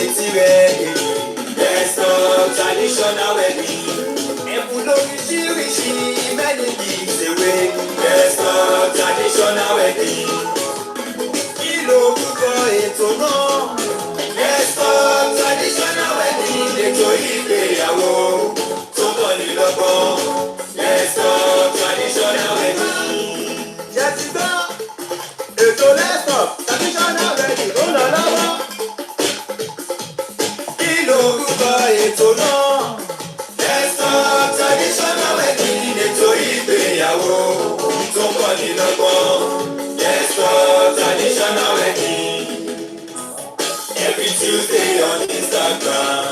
Best of traditional wedding. Many gives away. Best of traditional wedding. Kilo púpọ̀ ètò náà. Best of traditional wedding. Ètò ìgbéyàwó tó mọ̀ ní lọ́gbọ́n. Best of traditional wedding. Ṣé ti gbọ́? Ètò best of traditional wedding ló lọ lọ́wọ́. Kilo púpọ̀ ètò náà. Best of traditional wedding. Ètò ìgbéyàwó tó mọ̀ ní lọ́gbọ́n. Best of traditional wedding. Every Tuesday on Instagram,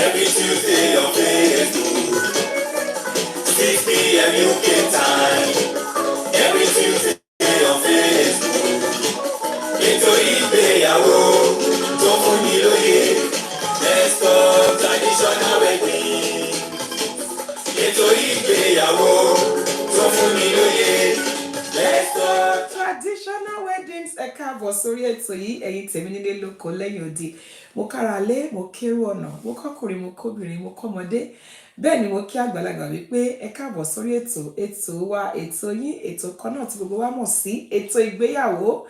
every Tuesday on Facebook, 6 p.m. UK time, every Tuesday on Facebook. Ètò ìgbéyàwó tó fún ni lóye. Best of traditional wedding. Ètò ìgbéyàwó tó fún ni lóye. Best of traditional weddings. Ẹ káàbọ̀ sórí ètò yìí, ẹ̀yin tèmi nílé lóko lẹ́yìn odi. Mo kára lé, mo kérò ọ̀nà, mo kọ́kùnrin, mo kóbìnrin, mo kọ́mọdé. Bẹ́ẹ̀ ni mo kí àgbàlagbà wípé ẹ káàbọ̀ sórí ètò wa, ètò yín, ètò kan náà tí gbogbo wa mọ̀ sí ètò ìgbéyàwó.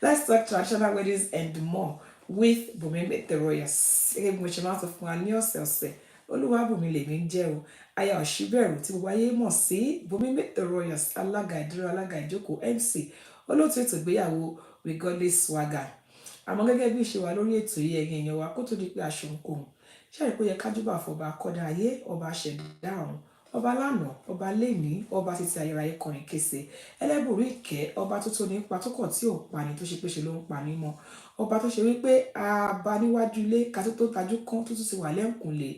Let's talk traditional weddings and more with Bùnmi the Royals. Gẹ́gẹ́ bí mo ṣe máa ń sọ fún wa ní ọ̀sẹ̀ọ̀sẹ̀, Olúwabùnmi lèmi ń jẹ́ o. Aya Òṣìbẹ̀rù tí gbogbo ayé mọ̀ sí Bùnmi the Royals, alága ìdúró, alága ìjókòó, MC, olóòtú ètò ìgbéyàwó with godly swagger. Àmọ́ gẹ́gẹ́ bí ìṣe wa lórí ètò yìí, ẹ̀yin èèyàn wa, kó tó di pé aṣọ nǹkan ṣáà pé yẹ kájúbà fọba akọ́dá ayé, ọba ṣẹ̀dá ọ̀run, ọba lánàá, ọba lẹ́ni, ọba títí ayérayé kọrin kése, ẹlẹ́bùrú ìkẹ́, ọba tó tó nípa tó kọ̀ tí ò pani tó ṣe pé ṣe ló ń pani mọ́, ọba tó ṣe wípé àbá níwájú ilé ká tó tajú kán tó tún ti wà lẹ́ǹkùnlé,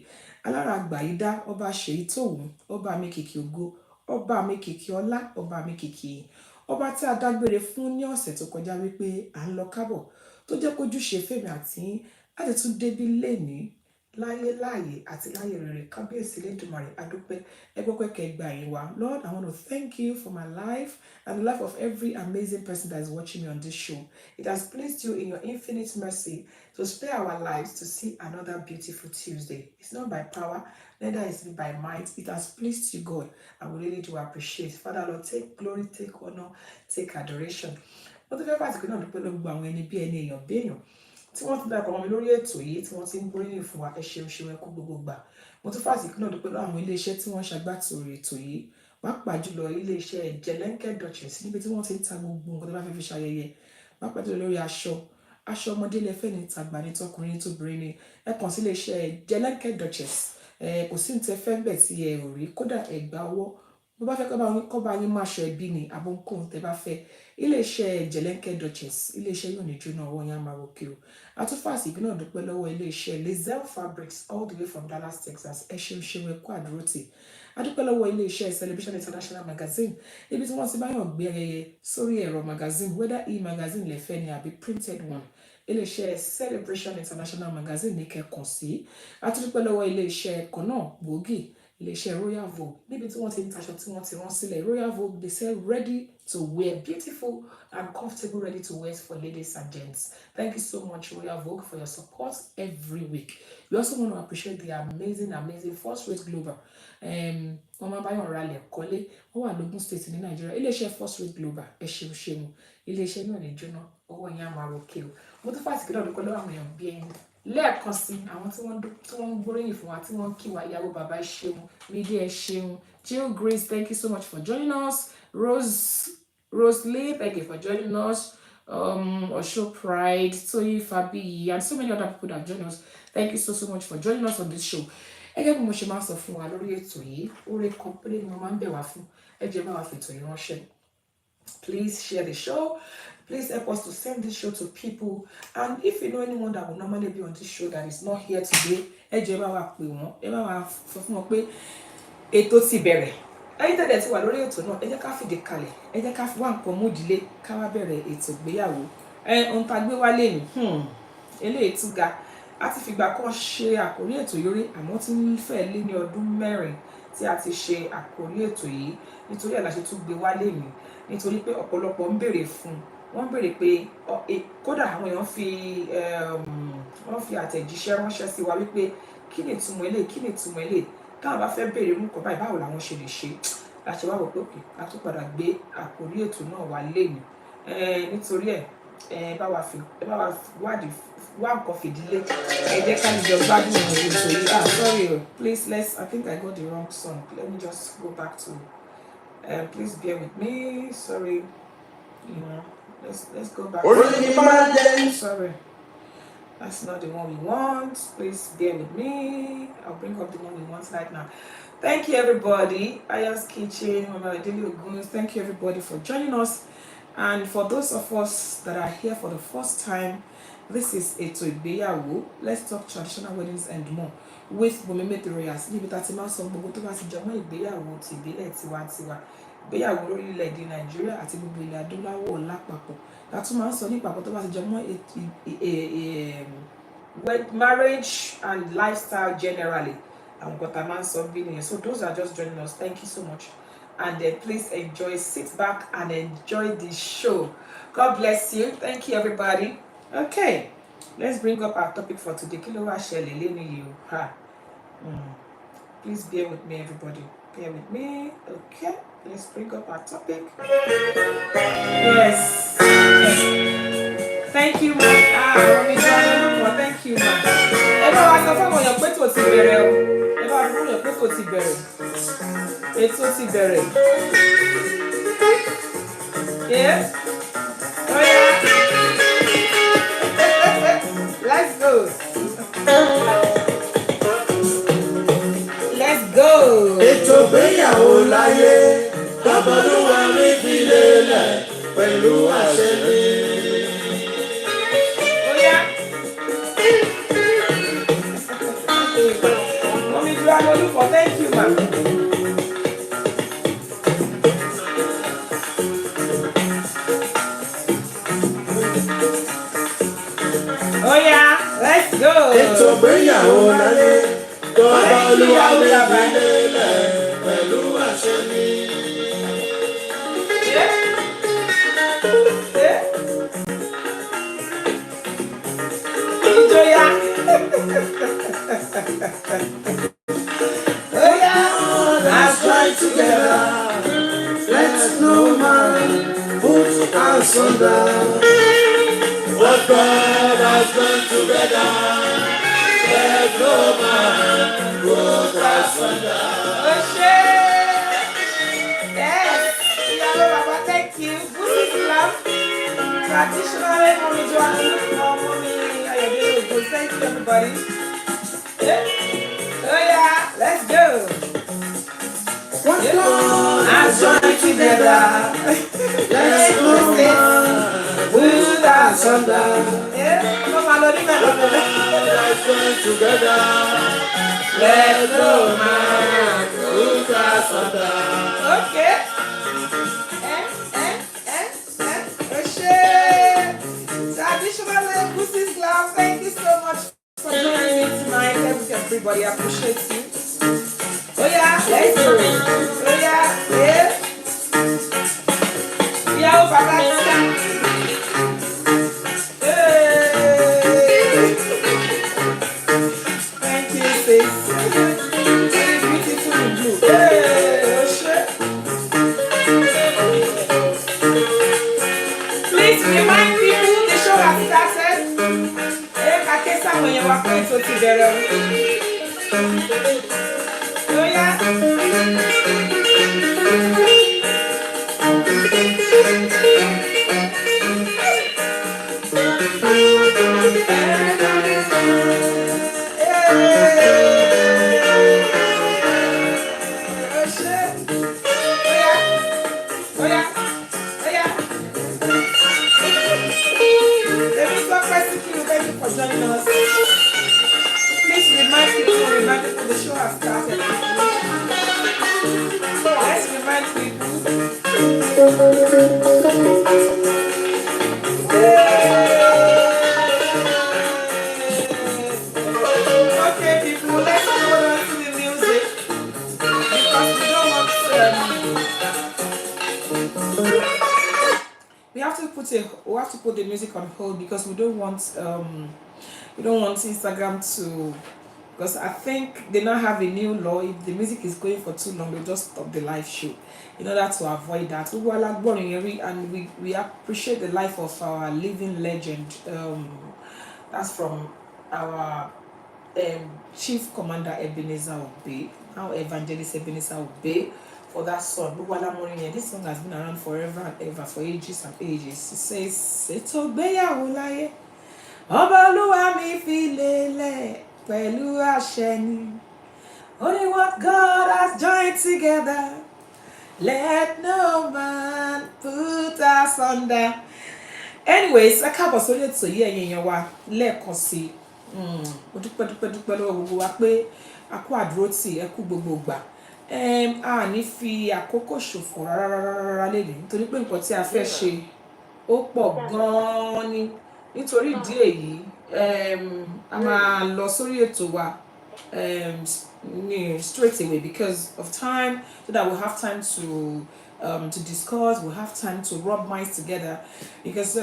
alára àgbà yìí dá, ọba ṣèyí tòun, ọba mi kìkì ògo, ọba mi kìkì ọlá, ọba mi kìkì ọba tí a dágbére fún ní ọ̀sẹ̀ tó kọjá wípé à ń lọ kábọ̀, tó jẹ́ kójú ṣe fèmí àti láti tún débí lénìí láyé láàyè àti láyé rere. Kábíyèsí Elédùmarè adúpẹ́, ẹgbọ́pẹ́ kẹgbà yín wá. Lord, I want to thank you for my life and the life of every amazing person that is watching me on this show. It has pleased you in your infinite mercy to spare our lives to see another beautiful Tuesday. It's not by power, neither is it by might. It has pleased you, God, and we really do appreciate. Father, Lord, take glory, take honor, take adoration. Mo tún fẹ́ pàtàkì náà dúpẹ́ lọ́gbọ àwọn ẹni bí ẹni èèyàn béèyàn tí wọ́n ti darapọ̀ mọ́ mi lórí ètò yìí, tí wọ́n ti ń gbóríyìn fún wa. Ẹ ṣeun ṣeun, ẹ kú gbogbo gbà. Mo tún pàtàkì náà dúpẹ́ lọ́wọ́ àwọn iléeṣẹ́ tí wọ́n ṣagbátẹrù ètò yìí, pàápàá jùlọ iléeṣẹ́ Jẹlẹ́ńkẹ́ Duchess, níbi tí wọ́n ti ń ta gbogbo nǹkan tó bá fẹ́ fi ṣayẹyẹ, pàápàá jùlọ lórí aṣọ ọmọdé lẹ́fẹ́ ní tàgbà ní tọkùnrin ní tóbìnrin ni. Ẹ kàn sí iléeṣẹ́ Jẹlẹ́ńkẹ́ Duchess. Kò sí ní tẹ́ fẹ́ bẹ̀ tí ẹ ò rí, kódà ẹ̀gbà ọwọ́ bó bá fẹ́ kọ́ bá yín máa ṣọ ẹbí ni àbọ̀nkóhun tẹ́ bá fẹ́. Iléeṣẹ́ Jẹlẹ́ńkẹ́ Duchess, iléeṣẹ́ yóò ní jóná, ọwọ́ yẹn á máa ròkè o. Atúfàsì ìgbìnà dúpẹ́ lọ́wọ́ iléeṣẹ́ Lizelle Fabrics all the way from Dallas, Texas. Ẹ ṣeun ṣeun, ẹ kú àdúrótì. Adúpẹ́ lọ́wọ́ iléeṣẹ́ Celebration International Magazine, ibi tí wọ́n ti báyọ̀ gbé ayẹyẹ sórí ẹ̀rọ magazine, whether e-magazine lẹ́fẹ́ ni àbí printed one. Iléeṣẹ́ Celebration International Magazine ní kẹ́kàn sí. Adúpẹ́ lọ́wọ́ iléeṣẹ́ ẹ̀kọ́ náà gbòógì, iléeṣẹ́ Royal Vogue, níbi tí wọ́n ti ń taṣọ tí wọ́n ti rán sílẹ̀. Royal Vogue, they sell ready to wear, beautiful and comfortable ready to wear for ladies and gents. Thank you so much, Royal Vogue, for your support every week. We also want to appreciate the amazing First Rate Global. Wọ́n máa bá yàn ra lẹ̀ kọ́lé, wọ́n wà lógún state ní Nàìjíríà. Iléeṣẹ́ First Rate Global, ẹ ṣeun ṣeun, iléeṣẹ́ náà ní jóná, ọwọ́ yẹn á máa ròkè o. Mo tún fàtìkì náà dúpẹ́ lọ́wọ́ àwọn èèyàn bí ẹni lẹ́ẹ̀kan sí àwọn tí wọ́n ń gbóríyìn fún wa, tí wọ́n ń kí wa. Ìyàwó bàbá ẹ ṣeun, Mídé ẹ ṣeun, Jill Grace, thank you so much for joining us. Rosalie, thank you for joining us. Osho Pride, Toyi Fabi, and so many other people that have joined us. Thank you so much for joining us on this show. Ẹgẹ́ bí mo ṣe máa sọ fún wa lórí ètò yìí, oore kan péré ni mo máa ń bẹ̀ wá fún. Ẹ jẹ́ bá wa fètò ìránṣẹ́. Please share the show. Please help us to send this show to people. And if you know anyone that will normally be on this show that is not here today, ẹ jẹ́ bá wa pè wọ́n, ẹ bá wa sọ fún wọn pé ètò ti bẹ̀rẹ̀. Ẹ̀yin tẹ́lẹ̀ ti wà lórí ètò náà, ẹ jẹ́ ká fìdí kalẹ̀, ẹ jẹ́ ká fi wá nǹkan múdìlé ká wá bẹ̀rẹ̀ ètò ìgbéyàwó. Ohun tá gbé wá lẹ́nu, eléyìí tún ga. A ti fìgbà kan ṣe àkórí ètò yìí rí, àmọ́ tí ń fẹ́ lé ní ọdún 4 tí a ti ṣe àkórí ètò yìí, nítorí ẹ̀ la ṣe tún gbé wá lẹ́nu, nítorí pé ọ̀pọ̀lọpọ̀ ń béèrè fún. Wọ́n béèrè pé kódà àwọn èèyàn kàn fi àtẹ̀jíṣẹ́ ránṣẹ́ sí wa wípé kí ni ìtumọ̀ eléyìí, kí ni ìtumọ̀ eléyìí, táwọn bá fẹ́ béèrè irú nǹkan báyìí báwo làwọn ṣe lè ṣe. La ṣe wá wò pé òkè a tún padà gbé àkórí ètò náà wá lénìí nítorí ẹ bá wa wádìí wá nǹkan fìdílé, ẹ jẹ́ ká ní jọ gbádùn ètò yìí. Sorry please, I think I got the wrong song. Let me just go back to please bear with me. Sorry, let's go back. Sorry, that's not the one we want. Please bear with me. I'll bring up the one we want right now. Thank you everybody. Aya's Kitchen, Mama Daily Oguns. Thank you everybody for joining us. And for those of us that are here for the first time, this is ETO IGBEYAWO. Let's talk traditional weddings and more with Bumeme Royals. Níbi tá ti máa sọ gbogbo tó bá ti jọmọ́ ìgbéyàwó ti ìbílẹ̀ tiwantiwa, ìgbéyàwó lórílẹ̀-èdè Nàìjíríà àti gbogbo ilẹ̀ adúláwọ̀ lápapọ̀. Tá tún máa sọ nípa àpò tó bá ti jọmọ́ marriage and lifestyle generally. And what a man so being. So those are just joining us. Thank you so much. And please enjoy, sit back and enjoy the show. God bless you. Thank you everybody. Okay, let's bring up our topic for today. Please bear with me everybody. Bear with me. Okay, let's bring up our topic. Yes. Thank you, man. Thank you, man. Everyone, I want to put what's in there. Ètò ti bẹ̀rẹ̀. Yeah? Oh yeah. Let's go. Let's go. Ètò ìgbéyàwó láyé, Babalúwa mi fi lélẹ̀ pẹ̀lú àṣẹ mi. Oh yeah. Thank you, ma'am. Oh yeah, let's go. Ètò ìgbéyàwó láyé, Babalúwa mi fi lélẹ̀ pẹ̀lú àṣẹ mi. Ìjọyà. Together, let no man put asunder. What God has done together, let no man put asunder. Yes, thank you. Good love. Traditionally, mommy thank you everybody. Yeah. Oh yeah, let's go. What God has joined together, let no man put asunder. What God has joined together, let no man put asunder. Okay. Traditional Pussy's Club, thank you so much for joining me tonight. Everybody, I appreciate you. Oh yeah, let's go. Oh yeah, yeah. Yeah, Papa. Thank you, sis. Beautiful in blue. Oh shit. Please remind people the show has started. When you walk into together. Oh yeah. Joining us. Please remind people the show has started. Let's remind people. Okay, people, let's go on to the music because we don't want we have to put the music on hold because we don't want We don't want Instagram to, because I think they now have a new law. If the music is going for too long, they'll just stop the live show in order to avoid that. And we appreciate the life of our living legend. That's from our Chief Commander Ebenezer Obey, now Evangelist Ebenezer Obey, for that song. This song has been around forever and ever, for ages and ages. It says, "Ètò ìgbéyàwó láyé, ọba Olúwa mi fi lélẹ̀ pẹ̀lú àṣẹ ni. Only what God has joined together, let no man put asunder." Anyways, ẹ káàbọ̀ sórí ètò yìí ẹ̀yin èèyàn wa lẹ́ẹ̀kan sí i. Mo dúpẹ́ lọ́wọ́ gbogbo wa pé a kú àdúrótì ẹ kú gbogbo ìgbà. A ní fi àkókò ṣòfò rárá lẹ́yìn nítorí pé nǹkan tí a fẹ́ ṣe ó pọ̀ gan-an ni. Nítorí ìdí èyí a máa lọ sórí ètò wa straight away because of time, so that we'll have time to discuss, we'll have time to rub minds together, because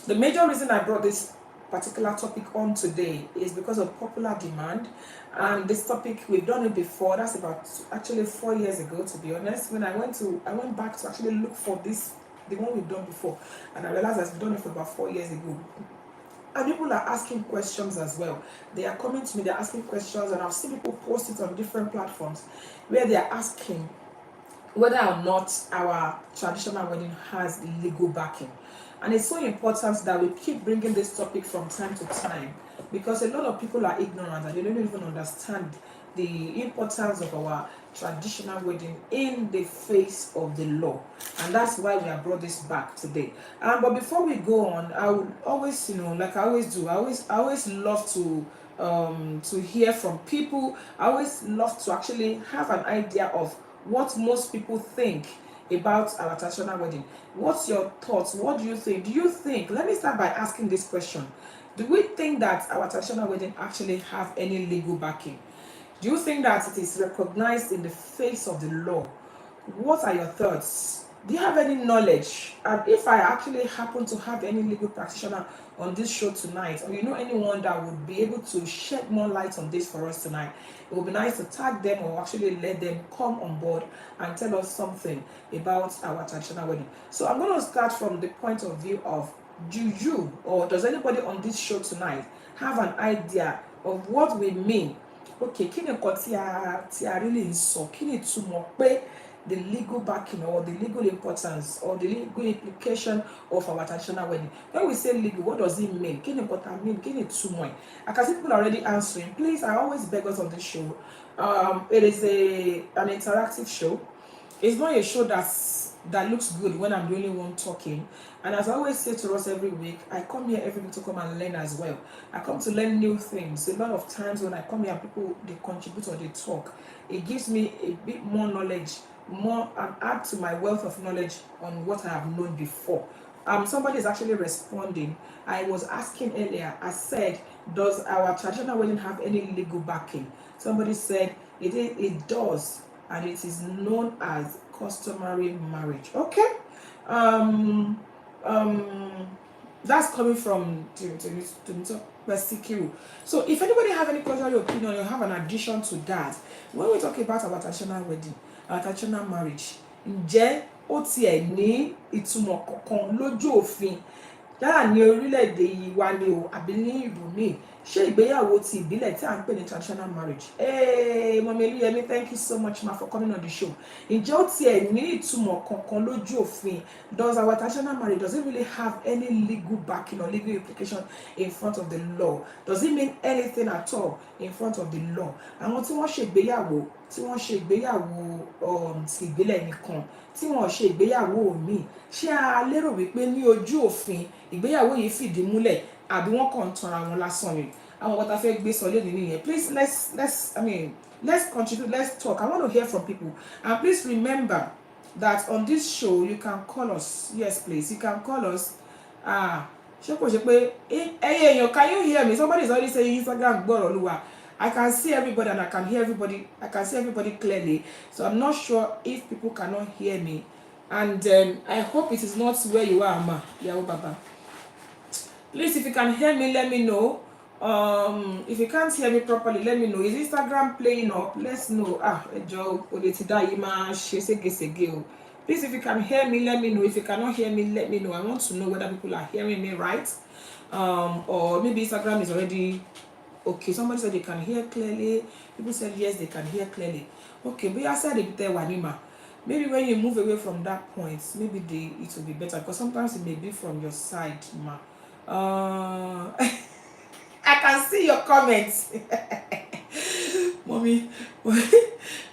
the major reason I brought this particular topic on today is because of popular demand. And this topic, we've done it before. That's about actually 4 years ago, to be honest, when I went back to actually look for the one we've done before, and I realized I've done it for about 4 years ago. And people are asking questions as well. They are coming to me, they're asking questions, and I've seen people post it on different platforms where they're asking whether or not our traditional wedding has legal backing. And it's so important that we keep bringing this topic from time to time, because a lot of people are ignorant and they don't even understand the importance of our traditional wedding in the face of the law. And that's why we have brought this back today. But before we go on, I would always, like I always do, I always love to hear from people. I always love to actually have an idea of what most people think about our traditional wedding. What's your thoughts? What do you think? Let me start by asking this question. Do we think that our traditional wedding actually have any legal backing? Do you think that it is recognized in the face of the law? What are your thoughts? Do you have any knowledge? And if I actually happen to have any legal practitioner on this show tonight, or you know anyone that would be able to shed more light on this for us tonight, it would be nice to tag them or actually let them come on board and tell us something about our traditional wedding. So I'm going to start from the point of view of, do you or does anybody on this show tonight have an idea of what we mean? Okay, kí ni nǹkan tí a really ń sọ? Kí ni ìtumọ̀ pé the legal backing or the legal importance or the legal implication of our traditional wedding? When we say legal, what does it mean? Kí ni nǹkan tá mean? Kí ni ìtumọ̀? I can see people already answering. Please, I always beg us on this show. It is an interactive show. It's not a show that looks good when I'm the only one talking. And as I always say to us every week, I come here every week to come and learn as well. I come to learn new things. A lot of times when I come here, people, they contribute or they talk. It gives me a bit more knowledge, and add to my wealth of knowledge on what I have known before. Somebody is actually responding. I was asking earlier, I said, does our traditional wedding have any legal backing? Somebody said it does, and it is known as customary marriage. Okay. That's coming from Sikiru. So if anybody have any contrary opinion or have an addition to that, when we talk about our traditional wedding, our traditional marriage, ǹjẹ́ ó tiẹ̀ ní ìtumọ̀ kankan lójú òfin láàrin orílẹ̀-èdè yìí wa ni o àbí ní ibòmíì? Ṣé ìgbéyàwó ti ìbílẹ̀ tí à ń pè ní traditional marriage? Mọ̀mí Elúyẹmí, thank you so much ma for coming on the show. Ǹjẹ́ ó tiẹ̀ ní ìtumọ̀ kankan lójú òfin? Does our traditional marriage, does it really have any legal backing or legal implication in front of the law? Does it mean anything at all in front of the law? Àwọn tí wọ́n ṣe ìgbéyàwó ti ìbílẹ̀ nìkan, tí wọ́n ṣe ìgbéyàwó míì, ṣé a lérò wípé ní ojú òfin ìgbéyàwó yìí fìdí múlẹ̀ àbí wọ́n kàn ń tanra wọn lásán ni? Àwọn ọ̀tá fẹ́ gbé sọ lónìí nìyẹn. Please let's contribute, let's talk. I want to hear from people. And please remember that on this show you can call us. Yes, please, you can call us. Ṣé kò ṣe pé èèyàn, can you hear me? Somebody is already saying Instagram gbọ́rọ̀ Olúwa. I can see everybody and I can hear everybody. I can see everybody clearly. So I'm not sure if people cannot hear me. And I hope it is not where you are, Ma. Yahoo Baba. Please, if you can hear me, let me know. If you can't hear me properly, let me know. Is Instagram playing up? Let's know. Ejo Odetida Ima Shesegesege. Please, if you can hear me, let me know. If you cannot hear me, let me know. I want to know whether people are hearing me right. Or maybe Instagram is already okay. Somebody said they can hear clearly. People said yes, they can hear clearly. Okay, but I said it there, Wanima. Maybe when you move away from that point, maybe it will be better, because sometimes it may be from your side, ma. I can see your comments. Mommy,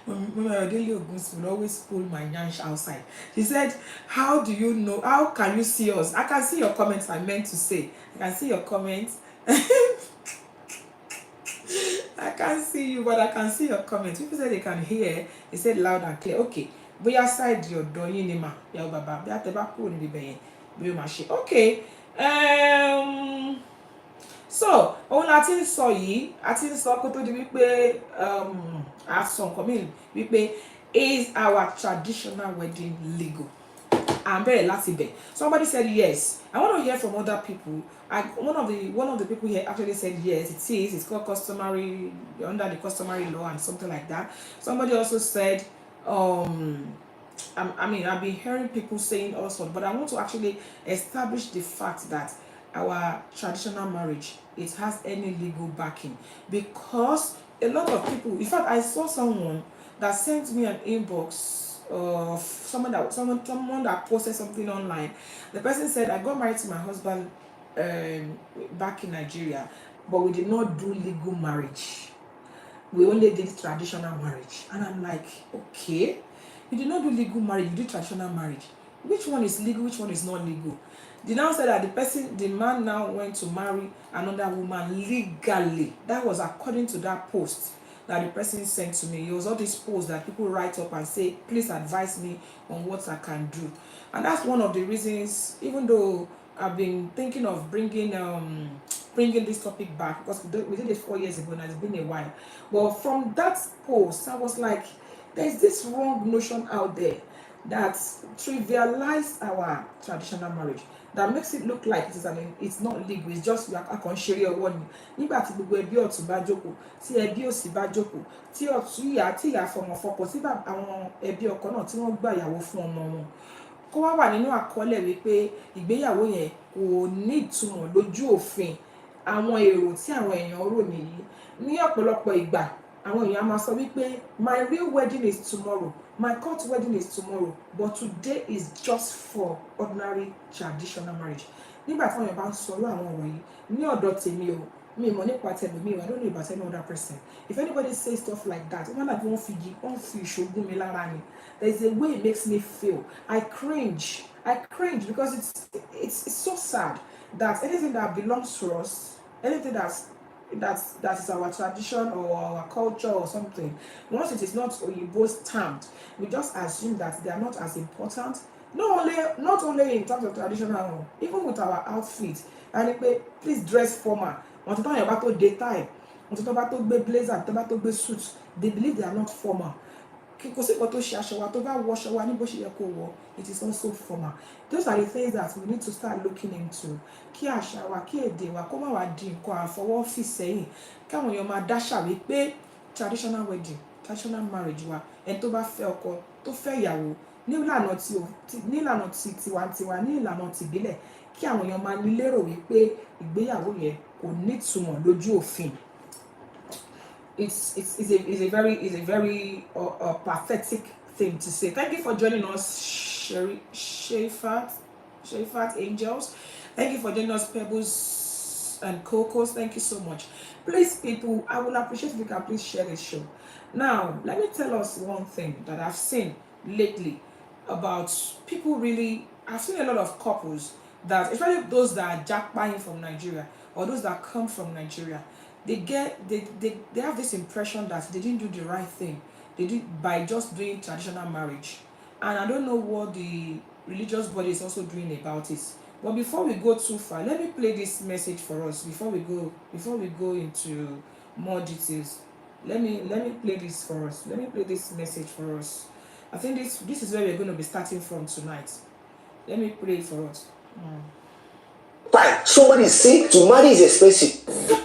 mommy Adele Ogunsi will always pull my yansh outside. She said, how do you know? How can you see us? I can see your comments, I meant to say. I can see your comments. I can't see you, but I can see your comments. People say they can hear. They said loud and clear. Okay. Bóyá side your door yín ni mà. Yàwó bàbá. Bí a tẹ bá kúrò níbi bẹ̀yẹn. Bí o máa ṣe. Okay. So ohun la ti ń sọ yìí, a ti ń sọ kó tó di wípé a sọ nǹkan mìíràn wípé, is our traditional wedding legal? I'm very láti bẹ̀. Somebody said yes. I want to hear from other people. One of the people here actually said yes, it is. It's called customary, under the customary law and something like that. Somebody also said, I've been hearing people saying all sorts, but I want to actually establish the fact that our traditional marriage, it has any legal backing, because a lot of people, in fact, I saw someone that sent me an inbox of someone that posted something online. The person said, I got married to my husband back in Nigeria, but we did not do legal marriage. We only did traditional marriage. And I'm like, okay, you did not do legal marriage, you did traditional marriage. Which one is legal, which one is not legal? They now said that the man now went to marry another woman legally. That was according to that post that the person sent to me. It was all these posts that people write up and say, please advise me on what I can do. And that's one of the reasons, even though I've been thinking of bringing this topic back, because we did it 4 years ago and it's been a while. But from that post, I was like, there's this wrong notion out there that trivializes our traditional marriage, that makes it look like it's not legal, it's just a kan ṣeré ọwọ́ ni. Nígbà tí gbogbo ẹbí ọ̀tún bá jókòó, tí ẹbí òsì bá jókòó, tí ìyá fọmọ fọkọ, tí àwọn ẹbí ọkọ náà tí wọ́n gbà ìyàwó fún ọmọ wọn, kó wá wà nínú àkọọ́lẹ̀ wípé ìgbéyàwó yẹn kò ní ìtumọ̀ lójú òfin. Àwọn èrò tí àwọn èèyàn rò nìyí. Ní ọ̀pọ̀lọpọ̀ ìgbà, àwọn èèyàn máa sọ wípé my real wedding is tomorrow, my court wedding is tomorrow, but today is just for ordinary traditional marriage. Nígbà tí àwọn èèyàn bá ń sọ àwọn ọ̀rọ̀ yìí, ní ọ̀dọ̀ tèmi o, mi mọ̀ nípa tẹlòmíì, I don't know about any other person. If anybody says stuff like that, wọ́n dàbí wọ́n fi ìṣògùn mi lára ni. There is a way it makes me feel. I cringe because it's so sad that anything that belongs to us, anything that is our tradition or our culture or something, once it is not Oyibo stamped, we just assume that they are not as important. Not only in terms of traditional, even with our outfit. And please dress formal. Want to talk about the tie, want to talk about the blazer, talk about the suits. They believe they are not formal. Kò sí nǹkan tó ṣe aṣọ wa, tó bá wọ aṣọ wa ní bó ṣe yẹ kó wọ, it is also formal. Those are the things that we need to start looking into. Kí àṣà wa, kí èdè wa kó má wá di nǹkan àfọwọ́fì sẹ́yìn. Káwọn èèyàn máa dáṣà wípé traditional wedding, traditional marriage wa, ẹni tó bá fẹ́ ọkọ, tó fẹ́ ìyàwó, nílànà ti tiwantiwa, ní ìlànà tìbílẹ̀, kí àwọn èèyàn máa ní lérò wípé ìgbéyàwó yẹn kò nítumọ̀ lójú òfin. It's a very pathetic thing to say. Thank you for joining us, Sheifat Angels. Thank you for joining us, Pebbles and Cocos. Thank you so much. Please, people, I would appreciate if you can please share this show. Now, let me tell us one thing that I've seen lately about people really. I've seen a lot of couples that, especially those that are jackpying from Nigeria or those that come from Nigeria, they have this impression that they didn't do the right thing. They did by just doing traditional marriage. And I don't know what the religious body is also doing about it. But before we go too far, let me play this message for us before we go into more details. Let me play this for us. Let me play this message for us. I think this is where we're going to be starting from tonight. Let me play it for us. Time somebody say to marry is expensive.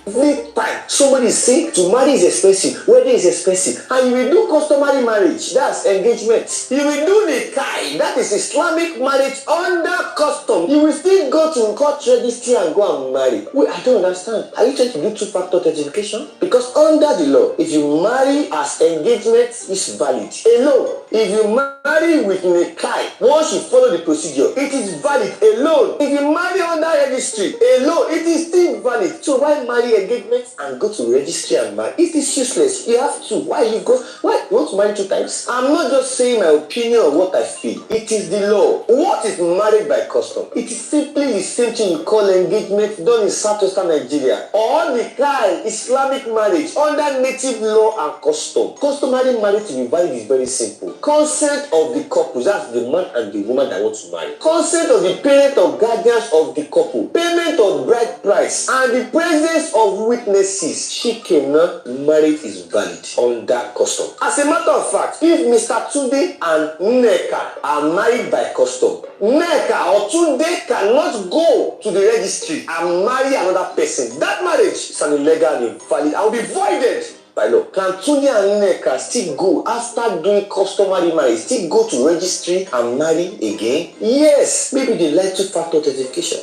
Every time somebody say to marry is expensive, wedding is expensive, and you will do customary marriage, that's engagement. You will do nikah, that is Islamic marriage under custom. You will still go to court registry and go and marry. Wait, I don't understand. Are you trying to do two-factor authentication? Because under the law, if you marry as engagement, is valid. Alone, if you marry with nikah, once you follow the procedure, it is valid. Alone, if you marry under registry, alone, it is still valid. So why marry engagement and go to registry and marry? It is useless. You have to. Why you go? Why you want to marry 2 times? I'm not just saying my opinion of what I feel. It is the law. What is married by custom? It is simply the same thing you call engagement done in southwestern Nigeria, or nikah, Islamic marriage under native law and custom. Customary marriage to be valid is very simple. Consent of the couple, that's the man and the woman that want to marry. Consent of the parent or guardians of the couple. Payment of bride price and the presence of witnesses. Shikena marriage is valid under custom. As a matter of fact, if Mr. Tunde and Nneka are married by custom, Nneka or Tunde cannot go to the registry and marry another person. That marriage is an illegal and invalid and will be voided by law. Can Tunde and Nneka still go after doing customary marriage, still go to registry and marry again? Yes, maybe they like two-factor authentication.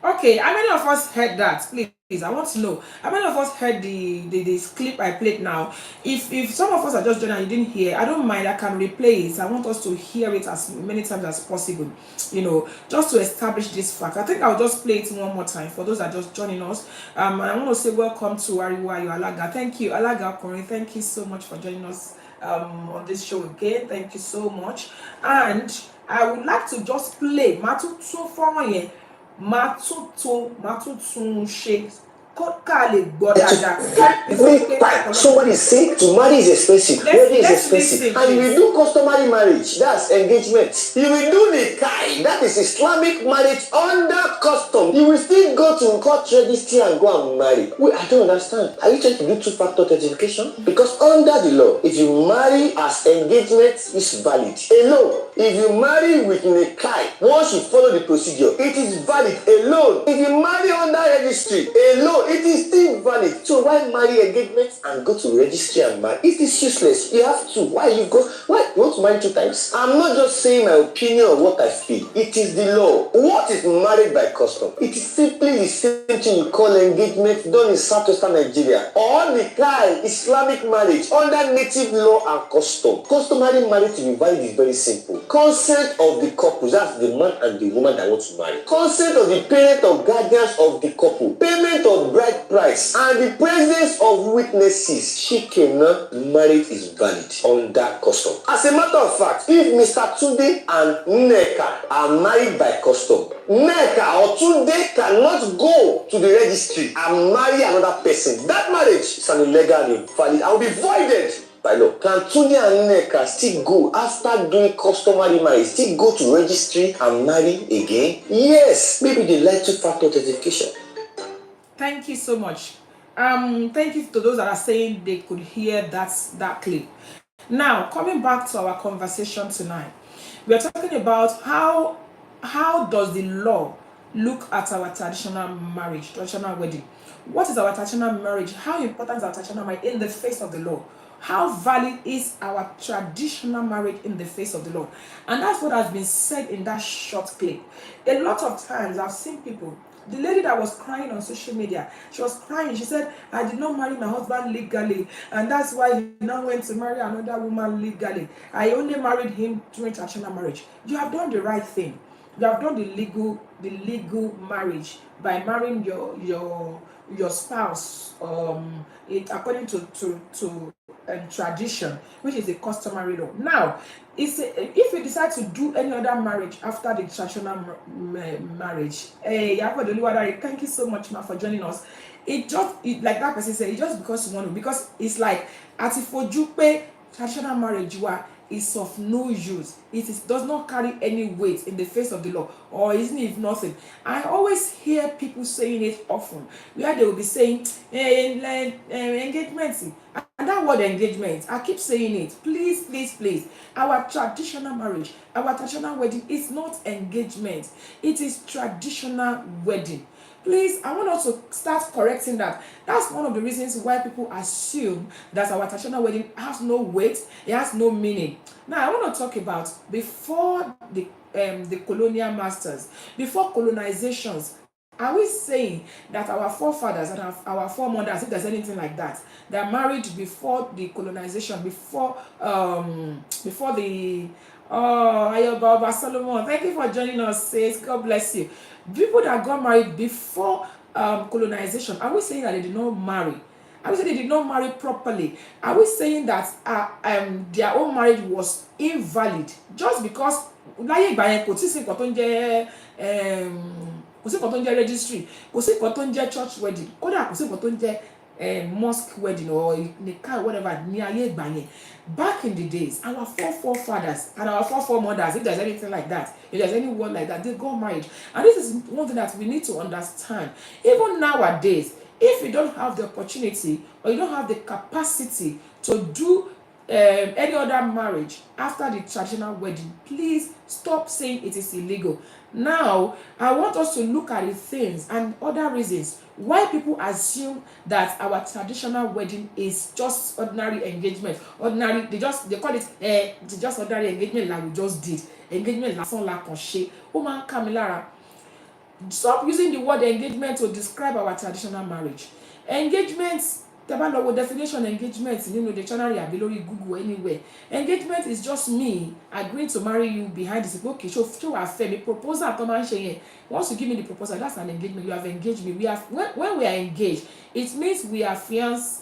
Okay, how many of us heard that? Please, I want to know. How many of us heard this clip I played now? If some of us are just joining and you didn't hear, I don't mind. I can replay it. I want us to hear it as many times as possible. Just to establish this fact. I think I'll just play it one more time for those that are just joining us. I want to say welcome to Ariwayo Alaga. Thank you, Alaga Okorin. Thank you so much for joining us on this show again. Thank you so much. And I would like to just play Matu for máa tún ṣe ká lè gbọ́ dáadáa. Every time somebody say to marry is expensive, wedding is expensive, and you will do customary marriage, that's engagement. You will do nikah, that is Islamic marriage under custom. You will still go to court registry and go and marry. Wait, I don't understand. Are you trying to do two-factor authentication? Because under the law, if you marry as engagement, is valid. Alone, if you marry with nikah, once you follow the procedure, it is valid. Alone, if you marry under registry, alone, it is still valid. So why marry engagement and go to registry and marry? It is useless. You have to. Why you go? Why you want to marry 2 times? I'm not just saying my opinion of what I feel. It is the law. What is married by custom? It is simply the same thing you call engagement done in southwestern Nigeria, or nikah, Islamic marriage under native law and custom. Customary marriage to be valid is very simple. Consent of the couple, that's the man and the woman that want to marry. Consent of the parent or guardians of the couple. Payment of bride price and the presence of witnesses. Shikena marriage is valid under custom. As a matter of fact, if Mr. Tunde and Nneka are married by custom, Nneka or Tunde cannot go to the registry and marry another person. That marriage is an illegal and invalid and will be voided by law. Can Tunde and Nneka still go after doing customary marriage, still go to registry and marry again? Yes, maybe they like two-factor authentication. Thank you so much. Thank you to those that are saying they could hear that clip. Now, coming back to our conversation tonight, we are talking about how does the law look at our traditional marriage, traditional wedding. What is our traditional marriage? How important is our traditional marriage in the face of the law? How valid is our traditional marriage in the face of the law? And that's what has been said in that short clip. A lot of times I've seen people, the lady that was crying on social media, she was crying. She said, I did not marry my husband legally, and that's why he now went to marry another woman legally. I only married him during traditional marriage. You have done the right thing. You have done the legal marriage by marrying your spouse according to tradition, which is a customary law. Now, if you decide to do any other marriage after the traditional marriage, thank you so much, ma, for joining us. Like that person said, it's just because you want to, because it's like atifojupe traditional marriage is of no use. Does not carry any weight in the face of the law, or isn't it nothing? I always hear people saying it often, where they will be saying engagement, and that word engagement, I keep saying it. Please, please, please. Our traditional marriage, our traditional wedding is not engagement. It is traditional wedding. Please, I want us to start correcting that. That's one of the reasons why people assume that our traditional wedding has no weight, it has no meaning. Now, I want to talk about before the colonial masters, before colonizations. Are we saying that our forefathers and our foremothers, if there's anything like that, they're married before the colonization, before the Ayoba Solomon? Thank you for joining us, sis. God bless you. People that got married before colonization, are we saying that they did not marry? Are we saying they did not marry properly? Are we saying that their own marriage was invalid just because láyé ìgbà yẹn kò tí sí nǹkan tó ń jẹ́ kò sí nǹkan tó ń jẹ́ registry, kò sí nǹkan tó ń jẹ́ church wedding, kódà kò sí nǹkan tó ń jẹ́ mosque wedding or nikah whatever ní ayé ìgbà yẹn. Back in the days, our forefathers and our foremothers, if there's anything like that, if there's any word like that, they got married. And this is one thing that we need to understand. Even nowadays, if you don't have the opportunity or you don't have the capacity to do any other marriage after the traditional wedding, please stop saying it is illegal. Now, I want us to look at the things and other reasons why people assume that our traditional wedding is just ordinary engagement. Ordinary, they call it just ordinary engagement like we just did. Engagement lásán la kàn ṣe. Ó máa ń ká mi lára. Stop using the word engagement to describe our traditional marriage. Engagement, tẹ́ bá lọ wo definition engagement nínú dictionary àbí lórí Google anywhere. Engagement is just me agreeing to marry you behind the scene. Okay, ṣó wàá fẹ́ mi, proposal tó máa ń ṣe yẹn. Once you give me the proposal, that's an engagement. You have engaged me. When we are engaged, it means we are fiance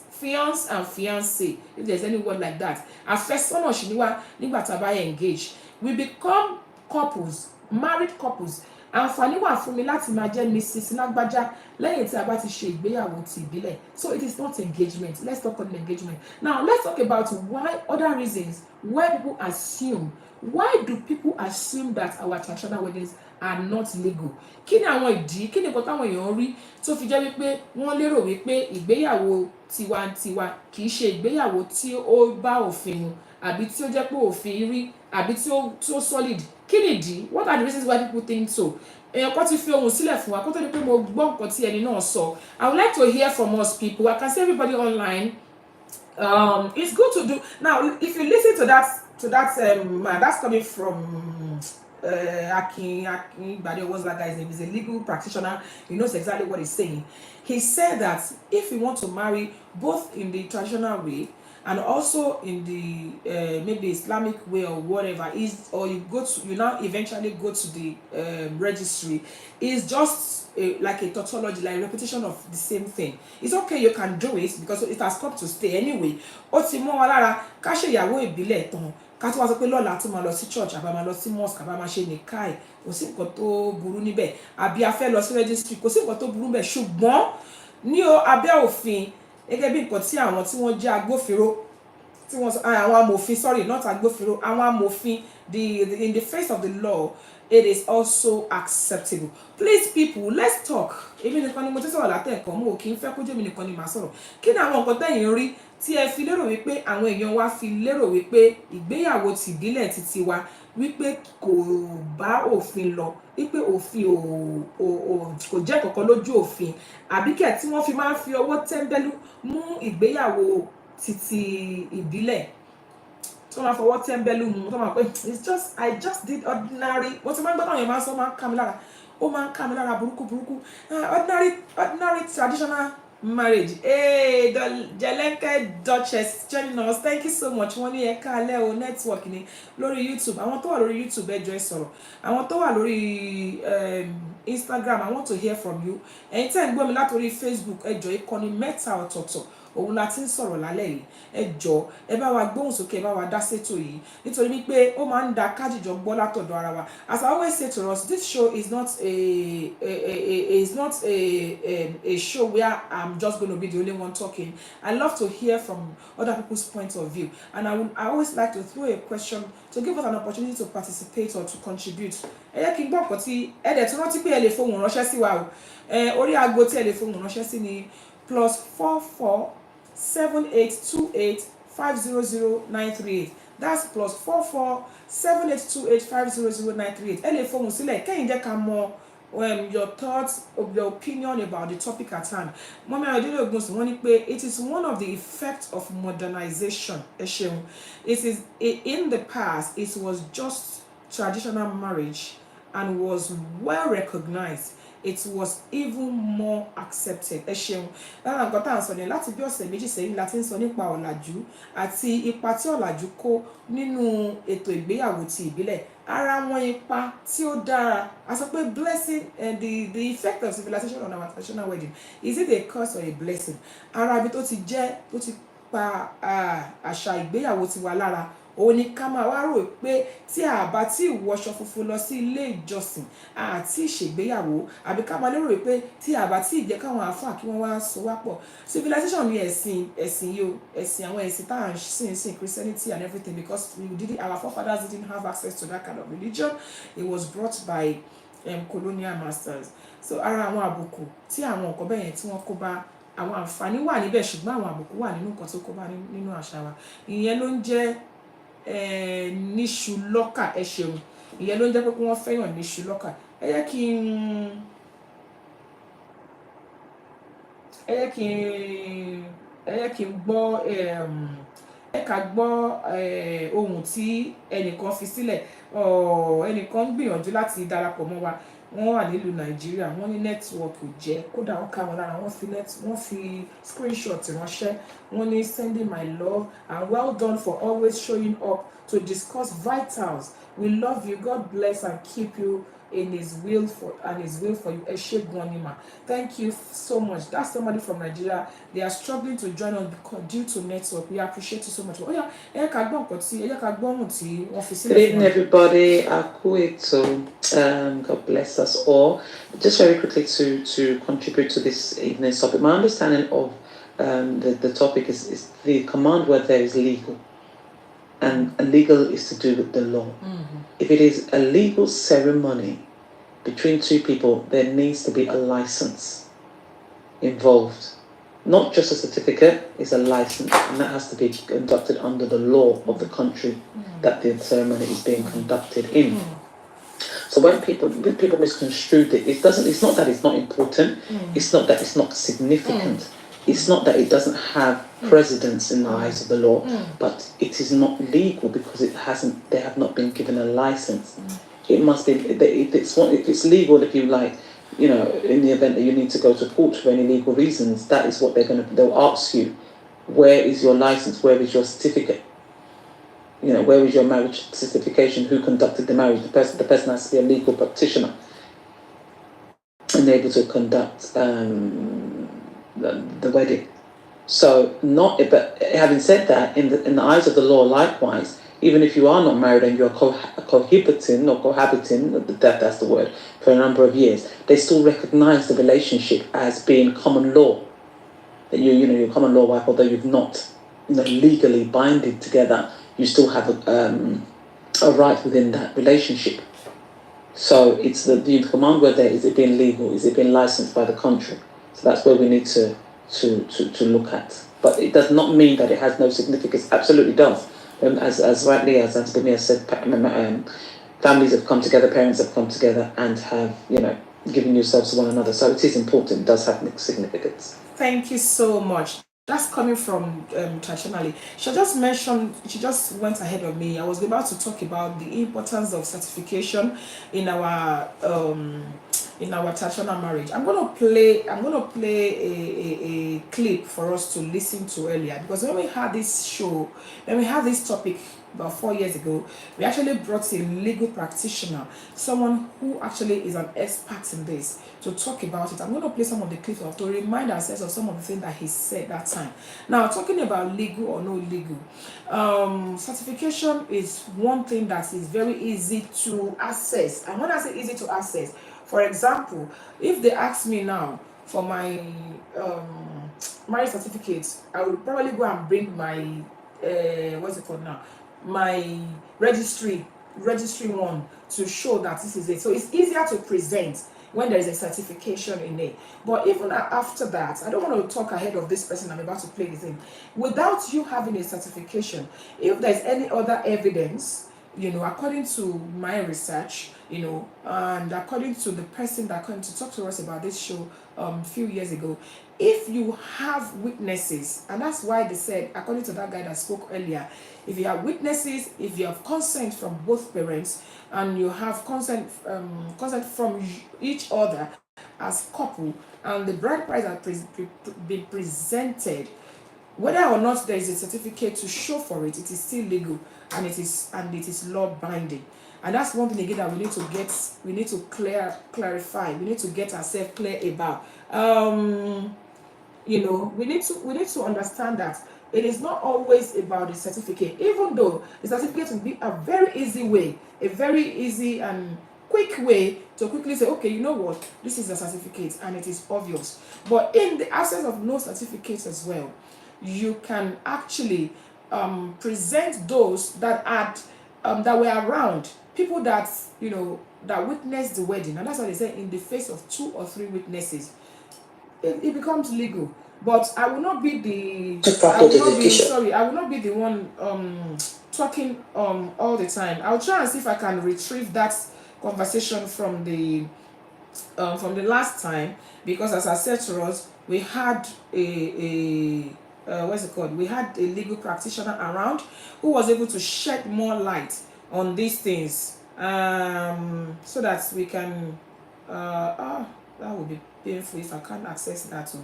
and fiancé, if there's any word like that. Àfẹ́sọ́nà ṣì ni wá nígbà tá a bá engage. We become couples, married couples. Àǹfààní wà fún mi láti máa jẹ́ Mrs. Lágbájá lẹ́yìn tí a bá ti ṣe ìgbéyàwó ti ìbílẹ̀. So it is not engagement. Let's talk about engagement. Now let's talk about why other reasons why people assume. Why do people assume that our traditional weddings are not legal? Kí ni àwọn ìdí? Kí ni nǹkan táwọn èèyàn rí tó fi jẹ́ wípé wọ́n lérò wípé ìgbéyàwó tiwantiwa kì í ṣe ìgbéyàwó tí ó bá òfin mu àbí tí ó jẹ́ pé òfin rí àbí tí ó solid? Kí ni ìdí? What are the reasons why people think so? Èèyàn kan ti fi ohùn sílẹ̀ fún wa kó tó di pé mo gbọ́ nǹkan tí ẹni náà sọ. I would like to hear from us people. I can see everybody online. It's good to do. Now, if you listen to that man, that's coming from Akin Bade, what's that guy's name? He's a legal practitioner. He knows exactly what he's saying. He said that if you want to marry both in the traditional way and also in the maybe Islamic way or whatever, or you now eventually go to the registry, is just like a tautology, like a repetition of the same thing. It's okay, you can do it because it has come to stay anyway. Ó ti mọ́ wa lára ká ṣe ìyàwó ìbílẹ̀ tán ká tó wá sọ pé lọ́la tó máa lọ sí church àbá máa lọ sí mosque àbá máa ṣe nìkáì, kò sí nǹkan tó burú níbẹ̀. Àbí a fẹ́ lọ sí registry, kò sí nǹkan tó burú níbẹ̀. Ṣùgbọ́n ní abẹ́ òfin, gẹ́gẹ́ bí nǹkan tí àwọn tí wọ́n jẹ́ agbófinró tí wọ́n sọ àwọn amòfin, sorry, not agbófinró, àwọn amòfin, in the face of the law, it is also acceptable. Please people, let's talk. Èmi nìkan ni mo ti sọ̀rọ̀ látẹ̀kọ́, mo kì í fẹ́ kó jẹ́ mi nìkan ni màá sọ̀rọ̀. Kí ni àwọn nǹkan tẹ́yin rí tí ẹ fi lérò wípé àwọn èèyàn wa fi lérò wípé ìgbéyàwó ti ìbílẹ̀ titi wa wípé kò bá òfin lọ, wípé òfin kò jẹ́ kankan lójú òfin, àbí kẹ̀ tí wọ́n fi máa ń fi ọwọ́ tẹ́ńbẹ́lú mú ìgbéyàwó titi ìbílẹ̀, tó máa fọwọ́ tẹ́ńbẹ́lú mu, tó máa pé I just did ordinary. Wọ́n ti máa ń gbọ́ táwọn èèyàn máa ń sọ, máa ń ká mi lára, ó máa ń ká mi lára burúkú. Ordinary traditional marriage. Hey, the Jelenke Duchess joining us. Thank you so much. Wọ́n ní ẹ káalẹ́ o, network ni lórí YouTube. Àwọn tó wà lórí YouTube ẹ jọ̀ọ́ ẹ sọ̀rọ̀. Àwọn tó wà lórí Instagram, I want to hear from you. Ẹ̀yin tẹ́ ń gbọ́ mi látòrí Facebook, ẹ jọ̀ọ́ ìkànnì mẹ́ta ọ̀tọ̀ọ̀tọ̀ òun la ti ń sọ̀rọ̀ lálẹ́ yìí. Ẹ jọ̀ọ́ ẹ bá wa gbóhùn sókè, ẹ bá wa dá sétò yìí nítorí wípé ó máa ń da kájíjọ gbọ́ látọ̀dọ̀ ara wa. As I always say to us, this show is not a show where I'm just going to be the only one talking. I love to hear from other people's point of view, and I always like to throw a question to give us an opportunity to participate or to contribute. Ẹ yẹ kí n gbọ́ nǹkan tí ẹ dẹ̀ tún rántí pé ẹ lè fohùn ránṣẹ́ sí wa o. Orí aago tí ẹ lè fohùn ránṣẹ́ sí ni +44 7828500938. That's +44 7828500938. Ẹ lè fohùn sílẹ̀ kẹ́yìn jẹ́ ká mọ̀ your thoughts, your opinion about the topic at hand. Mọ́mí Ayọ̀délé Ògúnsùn wọ́n ní pé it is one of the effects of modernization. Ẹ ṣeun. It is in the past it was just traditional marriage and was well recognized. It was even more accepted. Ẹ ṣeun. Lára nǹkan tá à ń sọ ní láti bí ọ̀sẹ̀ méjì sẹ́yìn láti ń sọ nípa ọ̀làjú àti ipa tí ọ̀làjú kó nínú ètò ìgbéyàwó ti ìbílẹ̀. Ara wọn ipa tí ó dára, a sọ pé blessing and the effect of civilization on our traditional wedding, is it a curse or a blessing? Ara ibi tó ti jẹ́ tó ti pa àṣà ìgbéyàwó tiwa lára òun ni ká máa wá rò pé tí a bá tí wọṣọ funfun lọ sí ilé ìjọsìn àti ìṣègbéyàwó, àbí ká máa lérò pé tí a bá tí jẹ́ káwọn àáfàá kí wọ́n wá so wá pọ̀. Civilization ni ẹ̀sìn yìí o, ẹ̀sìn àwọn ẹ̀sìn tá à ń sìn Christianity and everything, because our forefathers didn't have access to that kind of religion. It was brought by colonial masters. So ara àwọn àbùkù tí àwọn nǹkan bẹ́ẹ̀ yẹn tí wọ́n kó bá, àwọn àǹfààní wà níbẹ̀ ṣùgbọ́n àwọn àbùkù wà nínú nǹkan tó kó bá nínú àṣà wa. Ìyẹn ló ń jẹ́ níṣu lọ́kà. Ẹ ṣeun. Ìyẹn ló ń jẹ́ pé kí wọ́n fẹ́yàn níṣu lọ́kà. ẹ jẹ́ kí n gbọ́ ká gbọ́ ohun tí ẹnìkan fi sílẹ̀. Ẹnìkan ń gbìyànjú láti darapọ̀ mọ́ wa, wọ́n wà nílùú Nàìjíríà, wọ́n ní nẹ́tíwọ́ọ̀kì ò jẹ́, kódà wọ́n ká wọn lára, wọ́n fi screenshot ránṣẹ́, wọ́n ní sending my love and well done for always showing up to discuss vitals. We love you. God bless and keep you in his will for you. Ẹ ṣé gan ni mà. Thank you so much. That's somebody from Nigeria. They are struggling to join us due to network. We appreciate you so much. Oh yeah, ẹ ká gbọ́ nǹkan tí wọ́n fi sílẹ̀. Good evening, everybody. Akueto. God bless us all. Just very quickly to contribute to this evening's topic. My understanding of the topic is the command word there is legal. And legal is to do with the law. Mm-hmm. If it is a legal ceremony between two people, there needs to be a license involved. Not just a certificate, it's a license, and that has to be conducted under the law of the country that the ceremony is being conducted in. So when people misconstrued it, it's not that it's not important, it's not that it's not significant. It's not that it doesn't have precedence in the eyes of the law, but it is not legal because they have not been given a license. It must be, if it's legal, if you like, in the event that you need to go to court for any legal reasons, that is what they'll ask you. Where is your license? Where is your certificate? Where is your marriage certification? Who conducted the marriage? The person has to be a legal practitioner and able to conduct the wedding. So but having said that, in the eyes of the law, likewise, even if you are not married and you're cohabiting, that's the word, for a number of years, they still recognize the relationship as being common law. That you're common law wife, although you've not legally binded together, you still have a right within that relationship. So it's the command word there, is it being legal? Is it being licensed by the country? So that's where we need to look at. But it does not mean that it has no significance. Absolutely does. As rightly as Anthony has said, families have come together, parents have come together and have, given yourselves to one another. So it is important. It does have significance. Thank you so much. That's coming from traditionally. She just went ahead of me. I was about to talk about the importance of certification in our traditional marriage. I'm gonna play a clip for us to listen to earlier, because when we had this topic about 4 years ago, we actually brought a legal practitioner, someone who actually is an expert in this, to talk about it. I'm going to play some of the clips to remind ourselves of some of the things that he said that time. Now, talking about legal or no legal, certification is one thing that is very easy to access. And when I say easy to access, for example, if they ask me now for my marriage certificate, I will probably go and bring my what's it called now? My registry one to show that this is it. So it's easier to present. when there is a certification in it. But even after that, I don't want to talk ahead of this person I'm about to play with him. Without you having a certification, if there's any other evidence, according to my research, and according to the person that came to talk to us about this show a few years ago, if you have witnesses, and that's why they said, according to that guy that spoke earlier, if you have witnesses, if you have consent from both parents, and you have consent from each other as couple, and the bride price has been presented, whether or not there is a certificate to show for it, it is still legal, and it is law binding. And that's one thing again that we need to clarify, we need to get ourselves clear about. We need to understand that it is not always about the certificate, even though the certificate will be a very easy and quick way to quickly say, okay, you know what, this is a certificate and it is obvious. But in the absence of no certificates as well, you can actually present those that were around, people that that witnessed the wedding, and that's what they say, in the face of 2 or 3 witnesses, it becomes legal. But I will not be I will not be the one talking all the time. I'll try and see if I can retrieve that conversation from the last time, because as I said to us, we had a what's it called? We had a legal practitioner around who was able to shed more light on these things, so that we can. That would be painful if I can't access that. So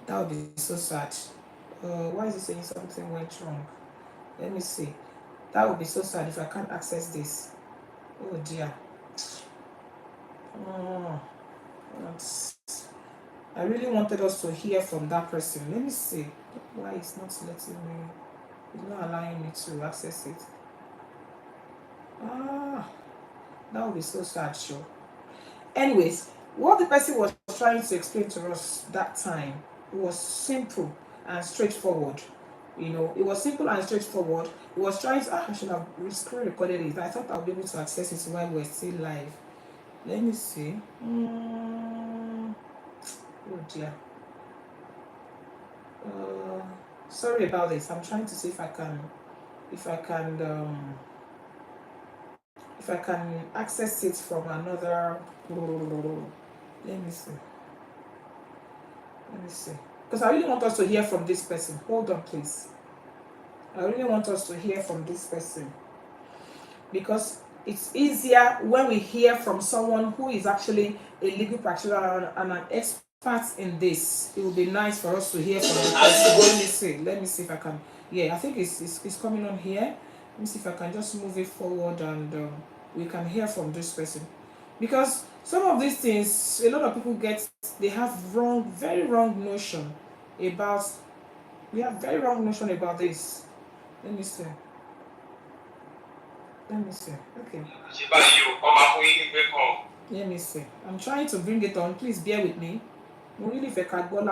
that would be so sad. Why is it saying something went wrong? Let me see. That would be so sad if I can't access this. Oh dear. I really wanted us to hear from that person. Let me see. Why it's not letting me, it's not allowing me to access it. That would be so sad, sure. Anyways, what the person was trying to explain to us that time was simple and straightforward. It was simple and straightforward. It was trying to, I should have screen recorded it. I thought I would be able to access it while we're still live. Let me see. Oh dear. Sorry about this. I'm trying to see if I can access it from another. Let me see. Because I really want us to hear from this person. Hold on, please. I really want us to hear from this person, because it's easier when we hear from someone who is actually a legal practitioner and an expert in this. It would be nice for us to hear from the person. Let me see if I can. Yeah, I think it's coming on here. Let me see if I can just move it forward, and we can hear from this person. Because some of these things, a lot of people they have very wrong notion about. We have very wrong notion about this. Let me see. Okay. Let me see. I'm trying to bring it on. Please bear with me. Mo really fẹ́ ká gbọ́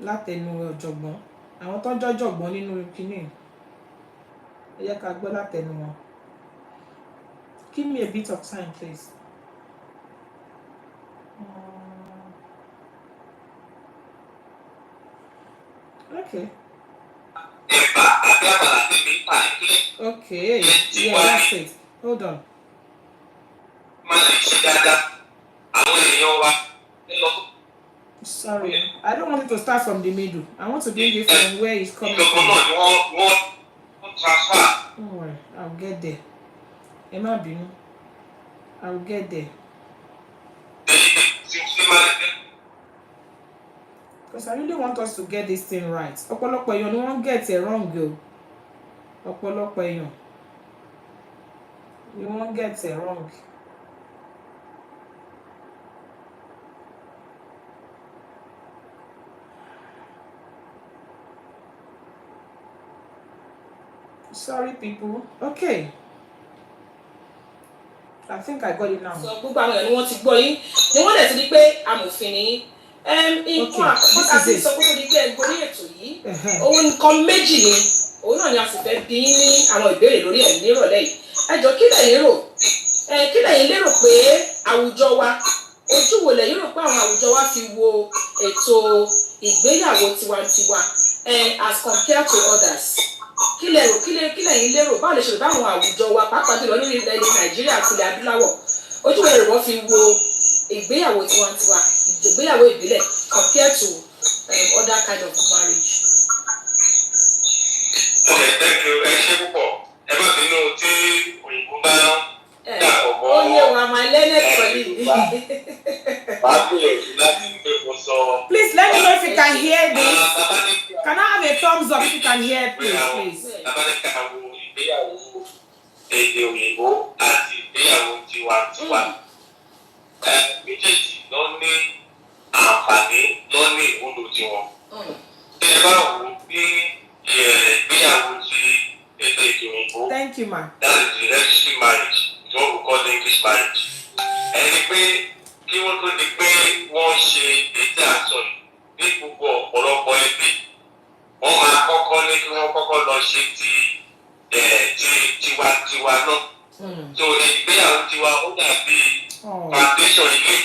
látẹnu ọ̀jọ̀gbọ́n. Àwọn tó ń jọ́ ọ̀jọ̀gbọ́n nínú kíní. Ẹ jẹ́ ká gbọ́ látẹnu wọn. Give me a bit of time, please. Okay. Okay. Yeah, that's it. Hold on. Sorry, I don't want it to start from the middle. I want to bring it from where it's coming from. Don't worry, I'll get there. Emma Binu, I'll get there. Because I really want us to get this thing right. Ọ̀pọ̀lọpọ̀ èèyàn ni wọ́n get it wrong, girl. Ọ̀pọ̀lọpọ̀ èèyàn ni wọ́n get it wrong. Sorry, people. Okay. I think I got it now. So, gbogbo àwọn èèyàn ni wọ́n ti gbọ́ yín. Ni wọ́n dẹ̀ ti di pé amòfin ni. Nǹkan àkọ́kọ́ àti ìsọkúrò ní pé ẹgbẹ́ ètò yìí. Òun nǹkan méjì ni. Òun náà ni a sì fẹ́ bí ní àwọn ìbéèrè lórí ẹ̀ nírọ̀lẹ́ yìí. Ẹ jọ̀ọ́ kí lẹ̀yin rò? kí lẹ̀yin lérò pé àwùjọ wa ojú wo lẹ̀yin rò pé àwọn àwùjọ wa fi wo ètò ìgbéyàwó tiwantiwa as compared to others kí lẹ̀yin lérò báwo lè ṣe lè bá àwọn àwùjọ wa pàápàá jùlọ lórí ilẹ̀ Nàìjíríà àti ilẹ̀ adúláwọ̀ ojú wo lè rò wọ́n fi wo ìgbéyàwó tiwantiwa ìgbéyàwó ìbílẹ̀ compared to other kind of marriage. Okay, thank you. Ẹ ṣé púpọ̀. Ẹ má bínú tí òyìnbó bá dàpọ̀ mọ́. Ó yé wa my learned colleague. Please let me know if you can hear this. Can I have a thumbs up if you can hear please? Tabaníkàwò ìgbéyàwó èdè òyìnbó àti ìgbéyàwó tiwantiwa. Méjèèjì ló ní àǹfààní ló ní ìwúlò tiwọn. Ẹ bá wò ó ní ìgbéyàwó ti èdè òyìnbó. Thank you, ma. That is the registry marriage. It's what we call the English marriage. Ẹni pé kí wọ́n tó di pé wọ́n ṣe ètò àṣọ ní gbogbo ọ̀pọ̀lọpọ̀ ẹbí wọ́n máa kọ́kọ́ ní kí wọ́n kọ́kọ́ lọ ṣe ti tiwantiwa náà. So ìgbéyàwó tiwa ó dàbí foundation ilé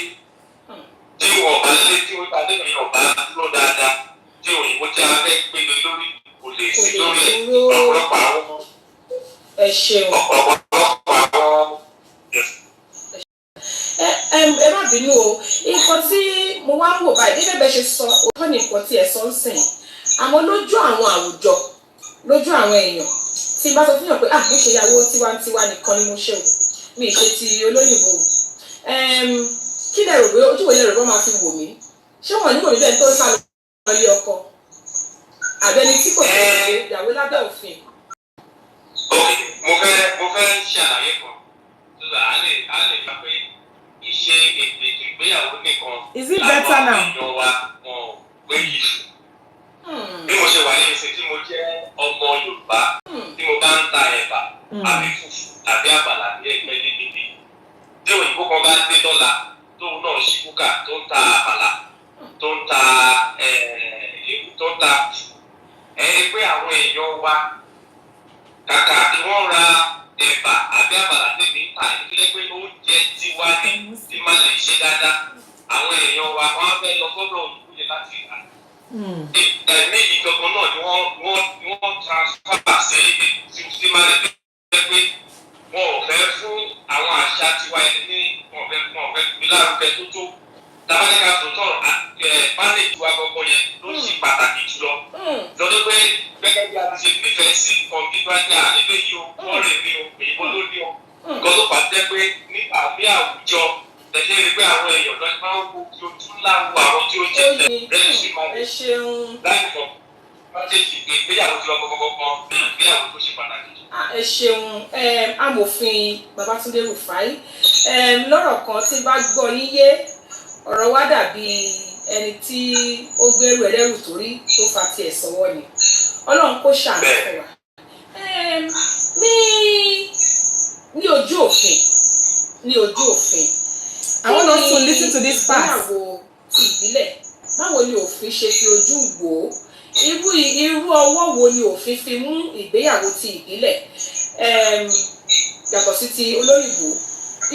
tí wọ́n bá lé tí wọ́n bá lé ní ọ̀bá dúró dáadáa tí òyìnbó tí a fẹ́ gbélé lórí kò lè sí lórí ọ̀pọ̀lọpọ̀ àwọn. Ẹ ṣeun. Ọ̀pọ̀lọpọ̀ àwọn. Ẹ má bínú o nǹkan tí mo wá ń wò báyìí gẹ́gẹ́ bẹ́ẹ̀ ṣe sọ òótọ́ ní nǹkan tí ẹ sọ ń sìn àmọ́ lójú àwọn àwùjọ lójú àwọn èèyàn tí n bá sọ fún yàn pé mo ṣe ìyàwó tiwantiwa nìkan ni mo ṣe o mi ṣe ti olóyìnbó kí lẹ rò pé ojú wo lẹ rò pé wọ́n máa fi wò mí ṣé wọ́n ní wò mí bẹ́ẹ̀ tó ń sá lọ ilé ọkọ àbẹ́ni tí kò sí ìyàwó lábẹ́ òfin. Mo fẹ́ ṣàlàyé kan tó dà á lè gbà pé iṣẹ́ ètò ìgbéyàwó nìkan. Is it better now? Àwọn èèyàn wa wọn gbé yìí. Bí mo ṣe wà ní ìsìn tí mo jẹ́ ọmọ Yorùbá tí mo bá ń ta ẹ̀bà àbí fùfú àbí àbàlà ní ẹgbẹ́ níbi tí òyìnbó kan bá dé dọ́là tóun náà ṣí kúkà tó ń ta àbàlà tó ń ta ẹni pé àwọn èèyàn wa kàkà kí wọ́n ra ẹ̀bà àbí àbàlà níbi ìta ìdílé pé oúnjẹ tiwa ní ti máa lè ṣe dáadáa àwọn èèyàn wa wọ́n á fẹ́ lọ sọ́dọ̀ òyìnbó yẹn láti rà. Ẹ̀mí ìjọba náà ni wọ́n transfer sí máa lè jẹ́ pé wọ́n ò fẹ́ fún àwọn àṣà tiwa ẹni ní wọ́n fẹ́ gbé lárugẹ tó tó tabaníkà tó tọrọ manage wa gbogbo yẹn ló ṣe pàtàkì jùlọ lọ́dún pé gẹ́gẹ́ bí a ti ṣe nífẹ̀ẹ́ sí kọ̀ǹpútà ilé yìí o wọ́n rè ní o èyíkó ló ní o nǹkan tó pàṣẹ pé nípa bí àwùjọ tẹ̀lé rí pé àwọn èèyàn lọ́dún máa ń wo kí o tún láwo àwọn tí ó jẹ́ rẹ́gísírì marriage láì sọ májèjì ìgbéyàwó tí wọ́n kọ́kọ́ ìgbéyàwó tó ṣe pàtàkì. Ẹ ṣeun amòfin Babátúndé Rufai lọ́rọ̀ kan tí bá gbọ́ yín yé ọ̀rọ̀ wa dàbí ẹni tí ó gbẹ́rù ẹlẹ́rù torí tó fa tiẹ̀ sọ́wọ́ ni Ọlọ́run kó ṣàánú fún wa. Ní ojú òfin I want us to listen to this part. Ìgbéyàwó ti ìbílẹ̀ báwo ni òfin ṣe fi ojú wò ó irú ọwọ́ wo ni òfin fi mú ìgbéyàwó ti ìbílẹ̀ yàtọ̀ sí ti olóyìnbó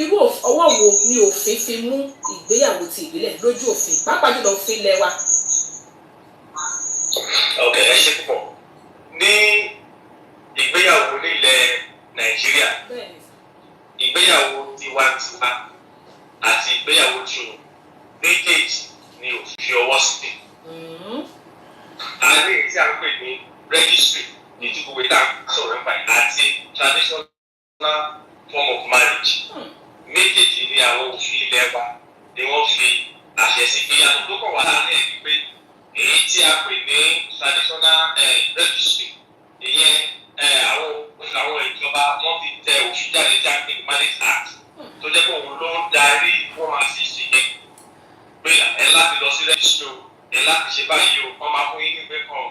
irú ọwọ́ wo ni òfin fi mú ìgbéyàwó ti ìbílẹ̀ lójú òfin pàápàá jùlọ òfin ilẹ̀ wa. Okay, ẹ ṣe púpọ̀ ní ìgbéyàwó ní ilẹ̀ Nàìjíríà ìgbéyàwó tiwantiwa àti ìgbéyàwó tí o méjèèjì ni òfin fi ọwọ́ sí. A ní èyí tí a ń pè ní registry ní ti gbogbo ìta sọ̀rọ̀ nípa àti traditional form of marriage. Méjèèjì ni àwọn òfin ilẹ̀ wa ni wọ́n fi àṣẹ sí ìgbéyàwó tó kàn wá láàrin ẹ̀ pé èyí tí a pè ní traditional registry ìyẹn àwọn ìjọba wọ́n ti tẹ òfin jáde tí a pè ní marriage act tó jẹ́ pé òun ló ń darí wọ́n máa sì ṣe yẹn pé ẹ láti lọ sí registry o ẹ láti ṣe báyìí o wọ́n máa fún yín ní ìwé kan.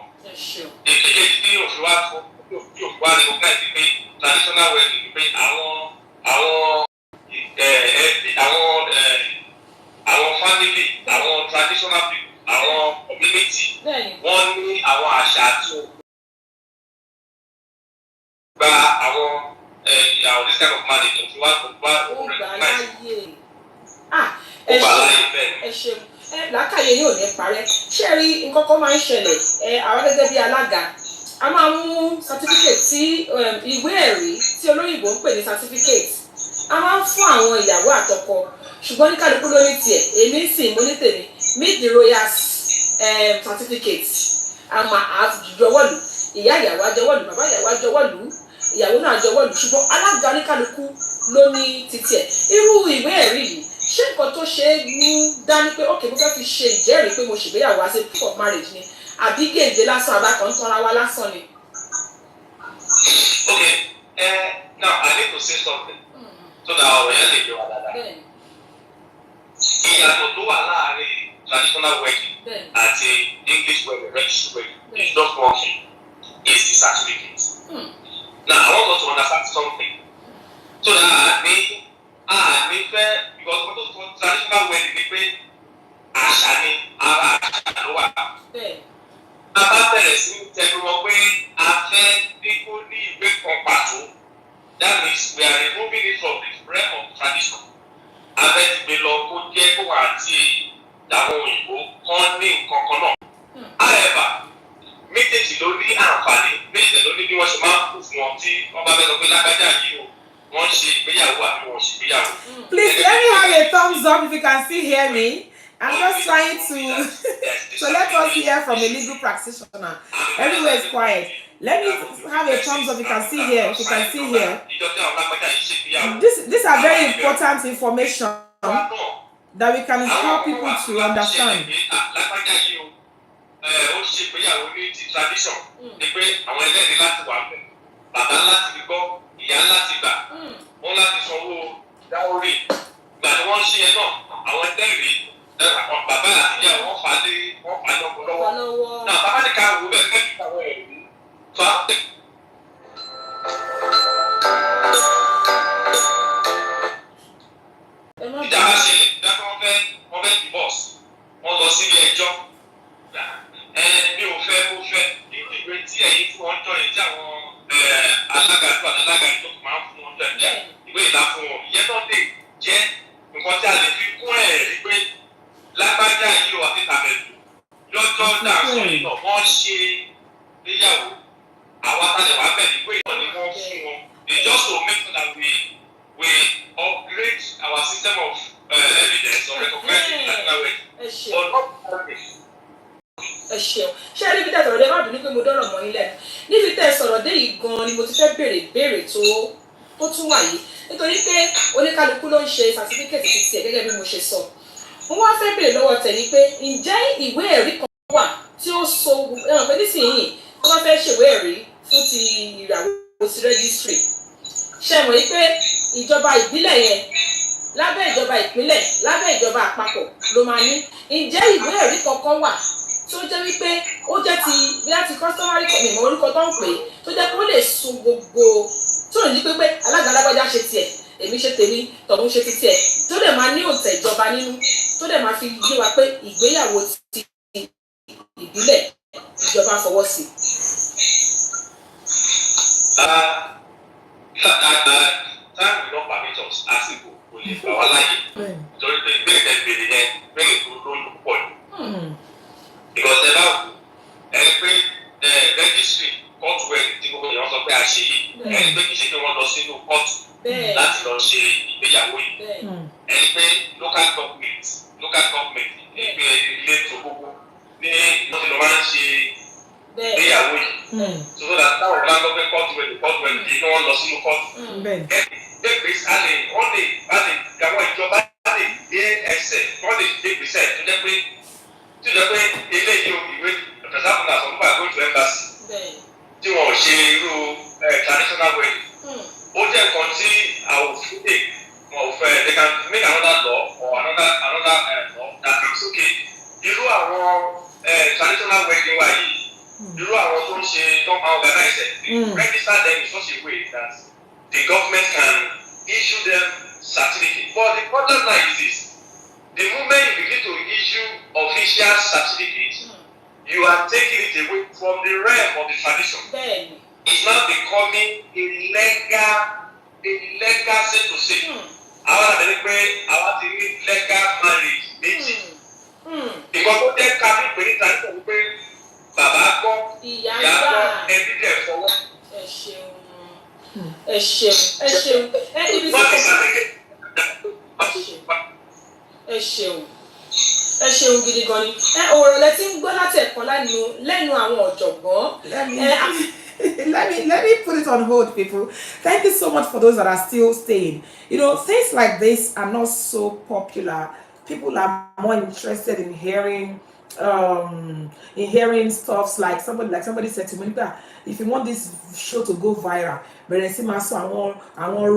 Èkejì tí òfin wa fún òfin wa ní ọgbà ìdí pé traditional wedding ni pé àwọn family àwọn traditional people àwọn community wọ́n ní àwọn àṣà tó gba àwọn this kind of marriage of one ẹ ṣeun làákàyè yóò ní parẹ́ ṣé rí nǹkan kan máa ń ṣẹlẹ̀ àwọn gẹ́gẹ́ bí alága a máa mú certificate tí ìwé ẹ̀rí tí olóyìnbó ń pè ní certificate a máa ń fún àwọn ìyàwó àtọkọ ṣùgbọ́n ní kálukú lórí tiẹ̀ èmi sì mo ní tèmi meet the royals certificate àmọ́ àjọwọ́lù ìyá ìyàwó àjọwọ́lù bàbá ìyàwó àjọwọ́lù ìyàwó náà àjọwọ́lù ṣùgbọ́n alága ní kálukú ló ní títí ẹ̀ irú ìwé ẹ̀rí yìí ṣé nǹkan tó ṣe é mú dání pé ok mo fẹ́ fi ṣe ìjẹ́rìí pé mo ṣègbéyàwó as a proof of marriage ni àbí gèdè lásán àbákan tọ́ra wa lásán ni. Okay, now I need to say something so that our young lady will understand. Ìyàtọ̀ tó wà láàárín traditional wedding àti English wedding, registered wedding is just one thing, is the certificate. Now I want us to understand something so that me fẹ́ because what those traditional wedding ni pé àṣà ni ara àṣà ló wà. A bá bẹ̀rẹ̀ sí ní tẹnu wọn pé a fẹ́ dínkù ní ìwé kan pàtó. That means we are removing it from the realm of tradition. A fẹ́ ti gbé lọ kó jẹ́ kó wà àti àwọn òyìnbó kan ní nǹkan kan náà. However, méjèèjì ló ní àǹfààní, méjèèjì ló ní bí wọ́n ṣe máa ń kú fún wọn tí wọ́n bá fẹ́ sọ pé lágbájá yìí o, wọ́n ṣe ìgbéyàwó àbí wọ́n ṣe ìgbéyàwó. Please let me have a thumbs up if you can still hear me. I'm just trying to so let us hear from a legal practitioner. Everywhere is quiet. Let me have a thumbs up if you can still hear. If you can still hear. These are very important information that we can help people to understand. Bàbá àti ìyá wọn fà lọ́kọ lọ́wọ́. Náà bàbá ní ká wò bẹ́ẹ̀ kẹ́kẹ́ àwọn ẹ̀rí fa. Ìjà bá ṣẹlẹ̀ dákẹ́ wọ́n fẹ́ divorce wọ́n lọ sí ilé ẹjọ́. Mi ò fẹ́ mo fẹ́ nínú ìwé tí ẹ̀yin fún wọn jọ yìí tí àwọn alága tó máa ń fún wọn jọ ìwé ìlà fún wọn. Ìyẹn náà lè jẹ́ nǹkan tí a lè fi kún ẹ̀rí pé lágbájá yìí wà ní tàbẹ̀lú lọ́jọ́ náà sọ yìí náà wọ́n ṣe níyàwó àwọn àtàlẹ̀ wà bẹ̀ nígbà ìtọ́ ni wọ́n fún wọn. It's just to make sure that we upgrade our system of evidence or recognizing traditional wedding but not practice. Ẹ ṣeun ṣé ẹ níbi tẹ́ sọ̀rọ̀ dé má dùn ní pé mo dọ́rọ̀ mọ́ yín lẹ́nu níbi tẹ́ sọ̀rọ̀ dé yìí gan-an ni mo ti fẹ́ béèrè tó tún wà yìí nítorí pé oníkálukú ló ń ṣe certificate ti tiẹ̀ gẹ́gẹ́ bí mo ṣe sọ. Mo wá fẹ́ béèrè lọ́wọ́ tẹ̀lé pé ǹjẹ́ ìwé ẹ̀rí kan wà tí ó so ẹ̀rọ pé nísìnyí wọ́n bá fẹ́ ṣèwé ẹ̀rí fún ti ìyàwó sí registry ṣe mọ̀ yí pé ìjọba ìbílẹ̀ yẹn lábẹ́ ìjọba ìpínlẹ̀ lábẹ́ ìjọba àpapọ̀ ló máa ní ǹjẹ́ ìwé ẹ̀rí kankan wà tó jẹ́ wípé ó jẹ́ ti bí láti customary mímọ orúkọ tó ń pè é tó jẹ́ pé ó lè sun gbogbo tó ní pé alágbàlagbàjá ṣe tiẹ̀ èmi ṣe tèmi tọ̀hún ṣe ti tiẹ̀ tó dẹ̀ máa ní òǹtẹ̀ ìjọba nínú tó dẹ̀ máa fi yé wa pé ìgbéyàwó ti ìbílẹ̀ ìjọba fọwọ́ sí. Time will not permit us àsìkò kò lè gbà wá láyè torí pé ìgbésẹ̀ ìbèrè yẹn bẹ́ẹ̀ tó ló pọ̀ jù. Because ẹ bá wù ẹni pé registry court wedding tí gbogbo èèyàn sọ pé a ṣe yìí ẹni pé kì í ṣe pé wọ́n lọ sínú court láti lọ ṣe ìgbéyàwó yìí ẹni pé local government ní pé ilé tó gbogbo ní ìlú ló máa ń ṣe ìgbéyàwó yìí so that táwọn bá ń lọ pé court wedding kí wọ́n lọ sínú court. Gbèsè alè wọ́n lè àwọn ìjọba lè gbé ẹsẹ̀ wọ́n lè gbé gbèsè tó jẹ́ pé eléyìí ìwé ìtàkùn àti ọ̀gbọ́n going to embassy tí wọ́n ò ṣe irú traditional wedding. Ó jẹ́ nǹkan tí àwọn òfin lè wọ́n ò fẹ́ they can make another law or another law that is okay. Irú àwọn traditional wedding wa yìí irú àwọn tó ń ṣe tó ń organize register them in such a way that the government can issue them certificate. But the problem now is this. The moment you begin to issue official certificates, you are taking it away from the realm of the tradition. It's now becoming a legal a legacy to say. Àwọn àbẹ̀rẹ̀ pé àwọn ti rí legal marriage méjì. Ìkọ́ tó jẹ́ ká ní ìpè níta nípa wípé bàbá gbọ́, ìyá gbọ́, ẹbí dẹ̀ fọwọ́. Ẹ ṣeun. Ẹ ṣeun. Ẹ ṣeun. Ibi tí Wọ́n ti sàlẹ̀ ẹ ṣeun. Ẹ ṣeun gidi gan ni. Ọ̀rọ̀ lẹ ti ń gbọ́ láti ẹ̀kọ́ lẹ́nu àwọn ọ̀jọ̀gbọ́n. Let me put it on hold, people. Thank you so much for those that are still staying. You know, things like this are not so popular. People are more interested in hearing stuffs like somebody said to me, if you want this show to go viral, bẹ̀rẹ̀ sí máa sọ àwọn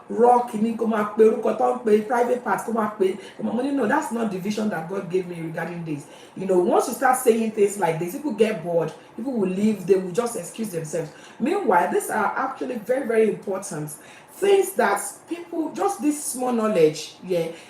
raw kìíní kó máa pe orúkọ tó ń pe private part kó máa pe no, that's not the vision that God gave me regarding this. You know, once you start saying things like this, people get bored, people will leave, they will just excuse themselves. Meanwhile, these are actually very, very important things that people, just this small knowledge,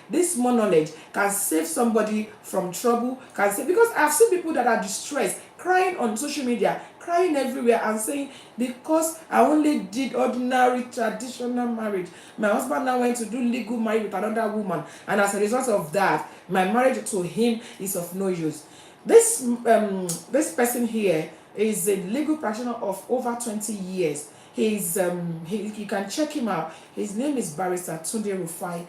this small knowledge can save somebody from trouble, because I've seen people that are distressed, crying on social media, crying everywhere and saying, because I only did ordinary traditional marriage, my husband now went to do legal marriage with another woman, and as a result of that, my marriage to him is of no use. This person here is a legal practitioner of over 20 years. He's you can check him out. His name is Barrister Tunde Rufai.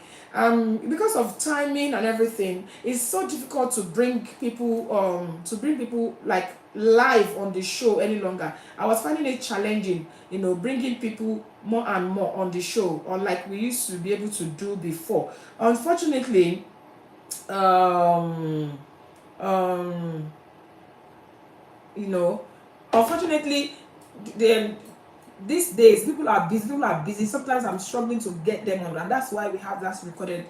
Because of timing and everything, it's so difficult to bring people like live on the show any longer. I was finding it challenging, you know, bringing people more and more on the show, unlike we used to be able to do before. Unfortunately, you know, unfortunately, these days people are busy. Sometimes I'm struggling to get them on, and that's why we have that recorded.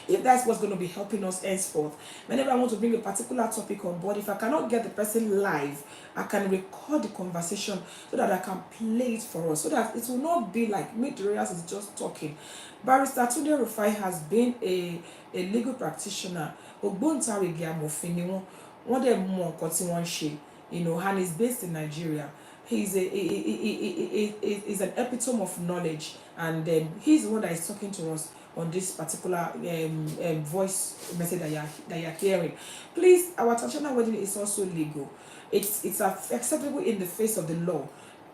If that's what's going to be helping us henceforth, whenever I want to bring a particular topic on board, if I cannot get the person live, I can record the conversation so that I can play it for us, so that it will not be like me, Dorias is just talking. Barrister Tunde Rufai has been a legal practitioner. Ògbóǹtarìgì amòfin ni wọ́n dẹ̀ mọ nǹkan tí wọ́n ń ṣe, you know, and he's based in Nigeria. He's an epitome of knowledge, and he's the one that is talking to us on this particular voice message that you're hearing. Please, our traditional wedding is also legal. It's acceptable in the face of the law.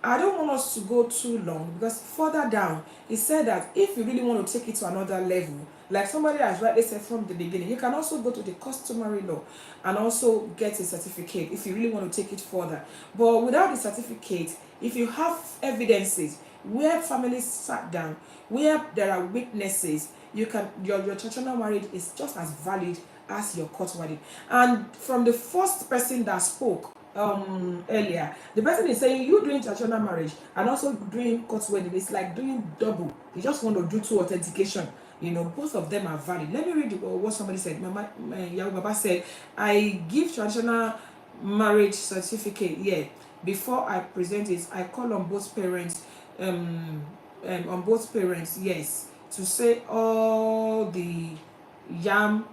I don't want us to go too long, because further down, he said that if you really want to take it to another level, like somebody has rightly said from the beginning, you can also go to the customary law and also get a certificate if you really want to take it further. But without the certificate, if you have evidences where families sat down, where there are witnesses, your traditional marriage is just as valid as your court wedding. And from the first person that spoke earlier, the person is saying you doing traditional marriage and also doing court wedding is like doing double. You just want to do two authentication. You know, both of them are valid. Let me read what somebody said. Yahu Baba said, I give traditional marriage certificate before I present it. I call on both parents, yes, to say all the to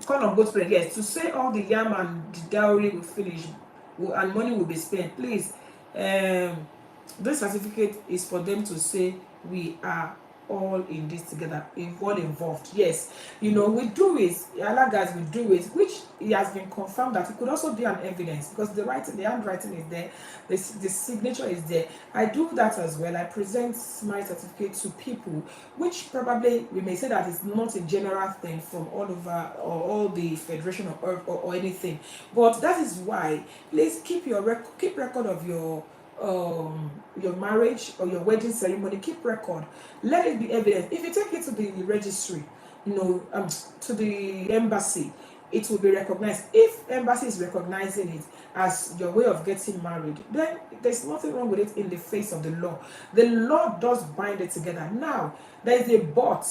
call on both parents, yes, to say all the yam and the dowry will finish and money will be spent. Please, this certificate is for them to say we are all in this together, all involved. Yes, you know, we do it, Allah guys, we do it, which it has been confirmed that it could also be an evidence, because the handwriting is there, the signature is there. I do that as well. I present my certificate to people, which probably we may say that it's not a general thing from all over or all the federation or anything, but that is why please keep record of your marriage or your wedding ceremony. Keep record, let it be evidence. If you take it to the registry, you know, to the embassy, it will be recognized. If embassy is recognizing it as your way of getting married, then there's nothing wrong with it in the face of the law. The law does bind it together. Now, there is a but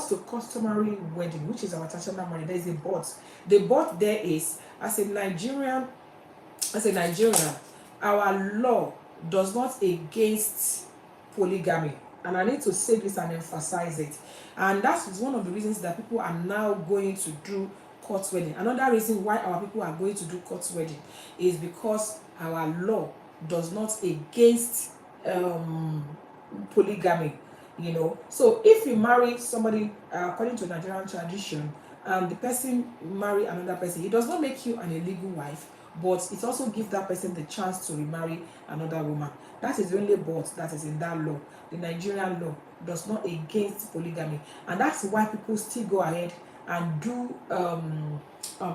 to customary wedding, which is our traditional marriage. There is a but. The but there is, as a Nigerian, our law does not against polygamy, and I need to say this and emphasize it. And that is one of the reasons that people are now going to do court wedding. Another reason why our people are going to do court wedding is because our law does not against polygamy, you know. So if you marry somebody according to Nigerian tradition, and the person marry another person, it does not make you an illegal wife, but it also gives that person the chance to remarry another woman. That is the only but that is in that law. The Nigerian law does not against polygamy, and that's why people still go ahead and do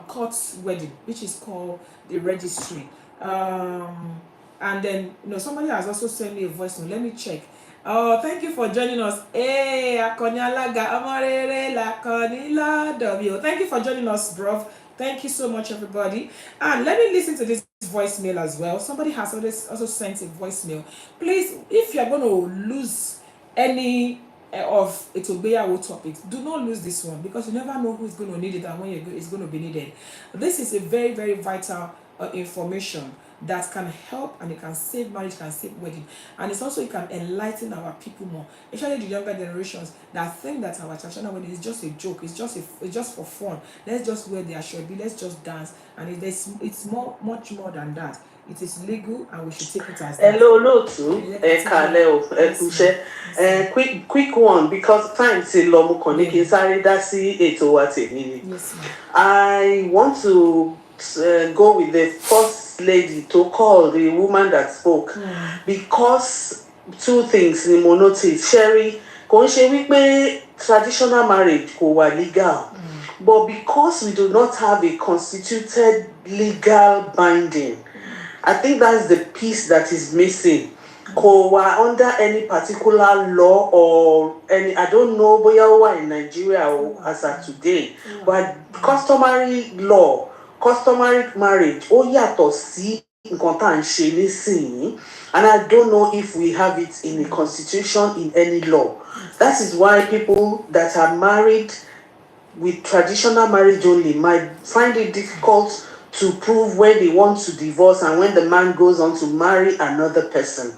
court wedding, which is called the registry. And then, you know, somebody has also sent me a voice note. Let me check. Oh, thank you for joining us. Hey, Akoni Alaga, Amorere, Lakoni Ladobio. Thank you for joining us, bro. Thank you so much, everybody. And let me listen to this voicemail as well. Somebody has also sent a voicemail. Please, if you're going to lose any of ETO IGBEYAWO topics, do not lose this one, because you never know who's going to need it and when it's going to be needed. This is a very, very vital information that can help, and it can save marriage, can save wedding, and it's also, it can enlighten our people more, especially the younger generations that think that our traditional wedding is just a joke, it's just for fun. Let's just wear the ashwabi, let's just dance, and it's much more than that. It is legal, and we should take it as that. Hello, Lotu. Kaleo. Quick one, because time is long. Yes, ma'am. I want to go with the first lady to call the woman that spoke, because two things ni mo notice. Sherry, kò ń ṣe wípé traditional marriage kò wà legal, but because we do not have a constituted legal binding, I think that's the piece that is missing. Kò wà under any particular law or any, I don't know boya ó wà in Nigeria or as of today, but customary law, customary marriage ó yàtọ̀ sí nǹkan tá à ń ṣe nísìnyí, and I don't know if we have it in the constitution, in any law. That is why people that are married with traditional marriage only might find it difficult to prove when they want to divorce and when the man goes on to marry another person.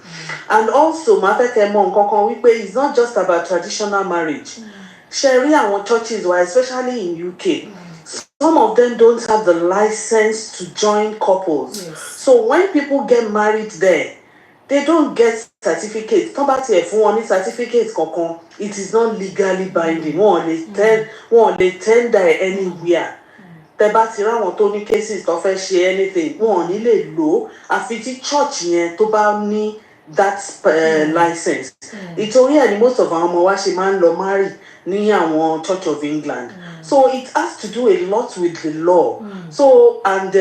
And also, it's not just about traditional marriage. Sharia and churches, especially in UK, some of them don't have the license to join couples. Yes. So when people get married there, they don't get certificates. Certificates, it is not legally binding. They tender anywhere. Tẹ́ bá ti ráwọn tó ní cases tó fẹ́ ṣe anything, wọn ò ní lè lò àfi tí church yẹn tó bá ní that license. Ìtorí ẹ̀ ni most of our ọmọ wa ṣe máa ń lọ marry ní àwọn Church of England. So it has to do a lot with the law. So, and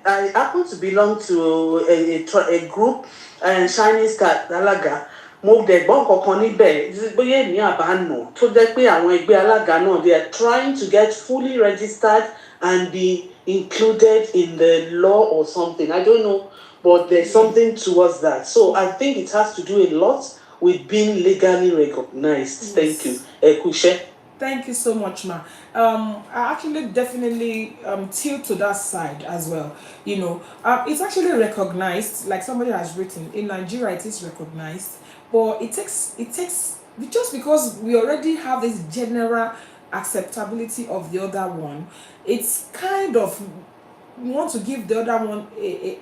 I happen to belong to a group, Shining Star Alaga. Mo dẹ̀ gbọ́ nǹkan níbẹ̀ bóyá èmi àbánà tó jẹ́ pé àwọn ẹgbẹ́ alága náà, they are trying to get fully registered and be included in the law or something. I don't know, but there's something towards that. So I think it has to do a lot with being legally recognized. Yes. Thank you. Ekushe. Thank you so much, ma. I actually definitely tilt to that side as well. You know, it's actually recognized, like somebody has written, in Nigeria it is recognized, but it takes just because we already have this general acceptability of the other one, it's kind of, we want to give the other one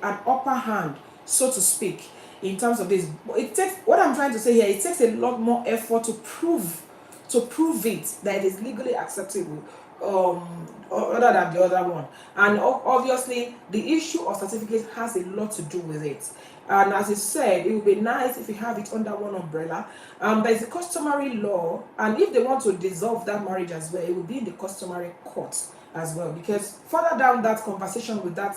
an upper hand, so to speak, in terms of this. It takes, what I'm trying to say here, it takes a lot more effort to prove it that it is legally acceptable other than the other one. And obviously the issue of certificate has a lot to do with it. And as you said, it would be nice if you have it under one umbrella. There's a customary law, and if they want to dissolve that marriage as well, it will be in the customary court as well. Because further down that conversation with that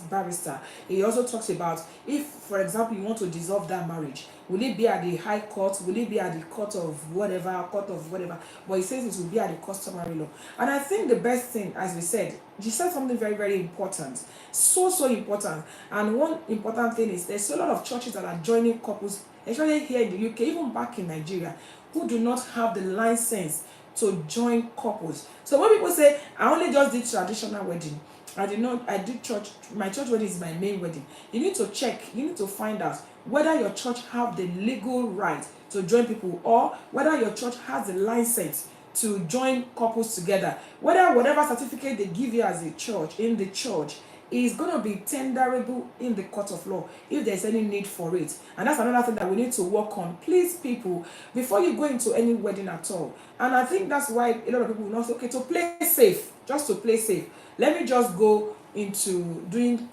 barrister, he also talks about, if, for example, you want to dissolve that marriage, will it be at the high court? Will it be at the court of whatever? But he says it will be at the customary law. And I think the best thing, as we said, she said something very, very important. So important. And one important thing is there's a lot of churches that are joining couples, especially here in the UK, even back in Nigeria, who do not have the license to join couples. So when people say, I only just did traditional wedding, I did church, my church wedding is my main wedding, you need to check, you need to find out whether your church have the legal right to join people, or whether your church has the license to join couples together, whether whatever certificate they give you as a church, in the church, is going to be tenderable in the court of law if there's any need for it. And that's another thing that we need to work on. Please, people, before you go into any wedding at all, and I think that's why a lot of people will not say, okay, to play safe, just to play safe, let me just go into doing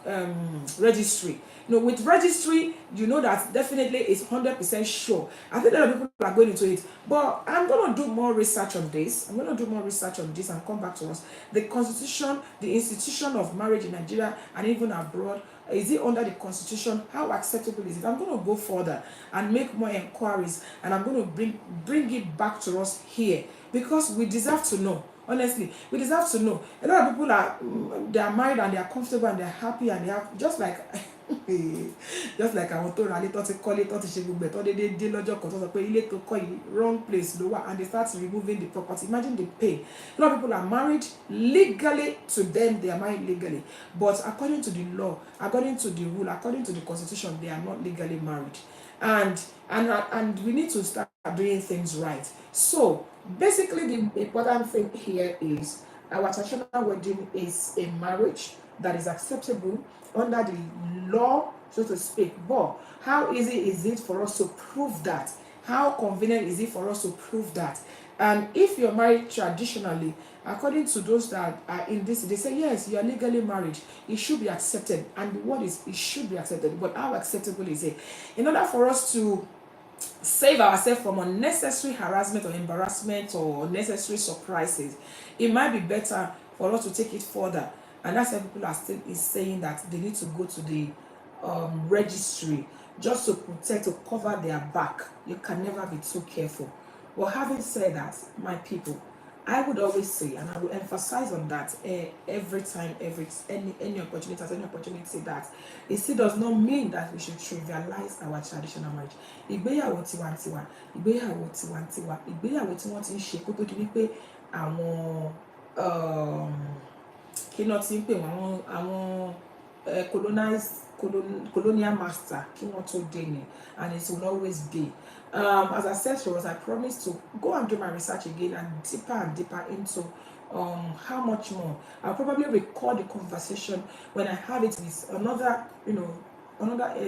registry. With registry, you know that definitely it's 100% sure. I think a lot of people are going into it, but I'm going to do more research on this. I'm going to do more research on this and come back to us. The constitution, the institution of marriage in Nigeria and even abroad, is it under the constitution? How acceptable is it? I'm going to go further and make more inquiries, and I'm going to bring it back to us here, because we deserve to know. Honestly, we deserve to know. A lot of people they are married and they are comfortable and they are happy, and they have just like àwọn tó ra ilé tó ti kọ́lé tó ti ṣe gbogbo ẹ̀ tó dédé dé lọ́jọ́ kan tó sọ pé ilé tó kọ́ yìí wrong place ló wà, and they start removing the property. Imagine the pain. A lot of people are married legally. To them, they are married legally, but according to the law, according to the rule, according to the constitution, they are not legally married. And we need to start doing things right. So basically, the important thing here is our traditional wedding is a marriage that is acceptable under the law, so to speak. But how easy is it for us to prove that? How convenient is it for us to prove that? And if you're married traditionally, according to those that are in this, they say, yes, you are legally married. It should be accepted. And the word is, it should be accepted. But how acceptable is it? In order for us to save ourselves from unnecessary harassment or embarrassment or unnecessary surprises, it might be better for us to take it further. And that's why people are still saying that they need to go to the registry just to protect, to cover their back. You can never be too careful. Well, having said that, my people, I would always say, and I will emphasize on that every time, any opportunity, that it still does not mean that we should trivialize our traditional marriage. Ìgbéyàwó tiwantiwa, ìgbéyàwó tiwantiwa, ìgbéyàwó tí wọ́n ti ń ṣe kó tó di wípé àwọn kí náà ti ń pè wọ́n àwọn colonial master kí wọ́n tó dé ni, and it will always be. As I said to us, I promised to go and do my research again and deeper into how much more. I'll probably record the conversation when I have it with another,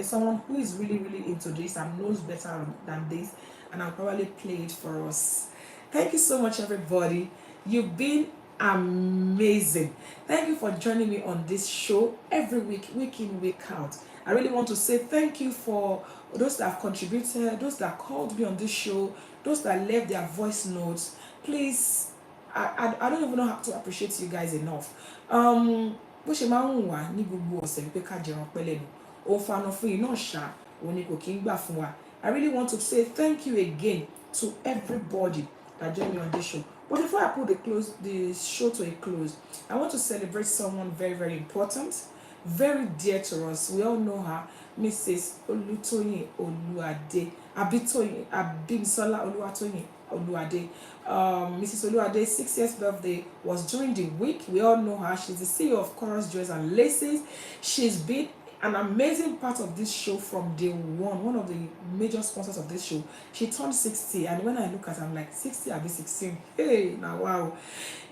someone who is really, really into this and knows better than this, and I'll probably play it for us. Thank you so much, everybody. You've been amazing. Thank you for joining me on this show every week in, week out. I really want to say thank you for those that have contributed, those that called me on this show, those that left their voice notes. Please, I don't even know how to appreciate you guys enough. Bó ṣe máa ń wà ní gbogbo ọ̀sẹ̀ wípé ká jẹran pẹ́ lẹ́nu, ó fanu fún iná ṣá, òun ni kò kí ń gbà fún wa. I really want to say thank you again to everybody that joined me on this show. But before I put the show to a close, I want to celebrate someone very, very important, very dear to us. We all know her, Mrs. Olutoyin Oluade, Abimsola Oluwatoyin Oluade. Mrs. Oluwade's 6 years birthday was during the week. We all know her. She's the CEO of Chorus Jewels and Laces. She's been an amazing part of this show from day one of the major sponsors of this show. She turned 60, and when I look at her, I'm like, 60, I'll be 16. Hey, now wow.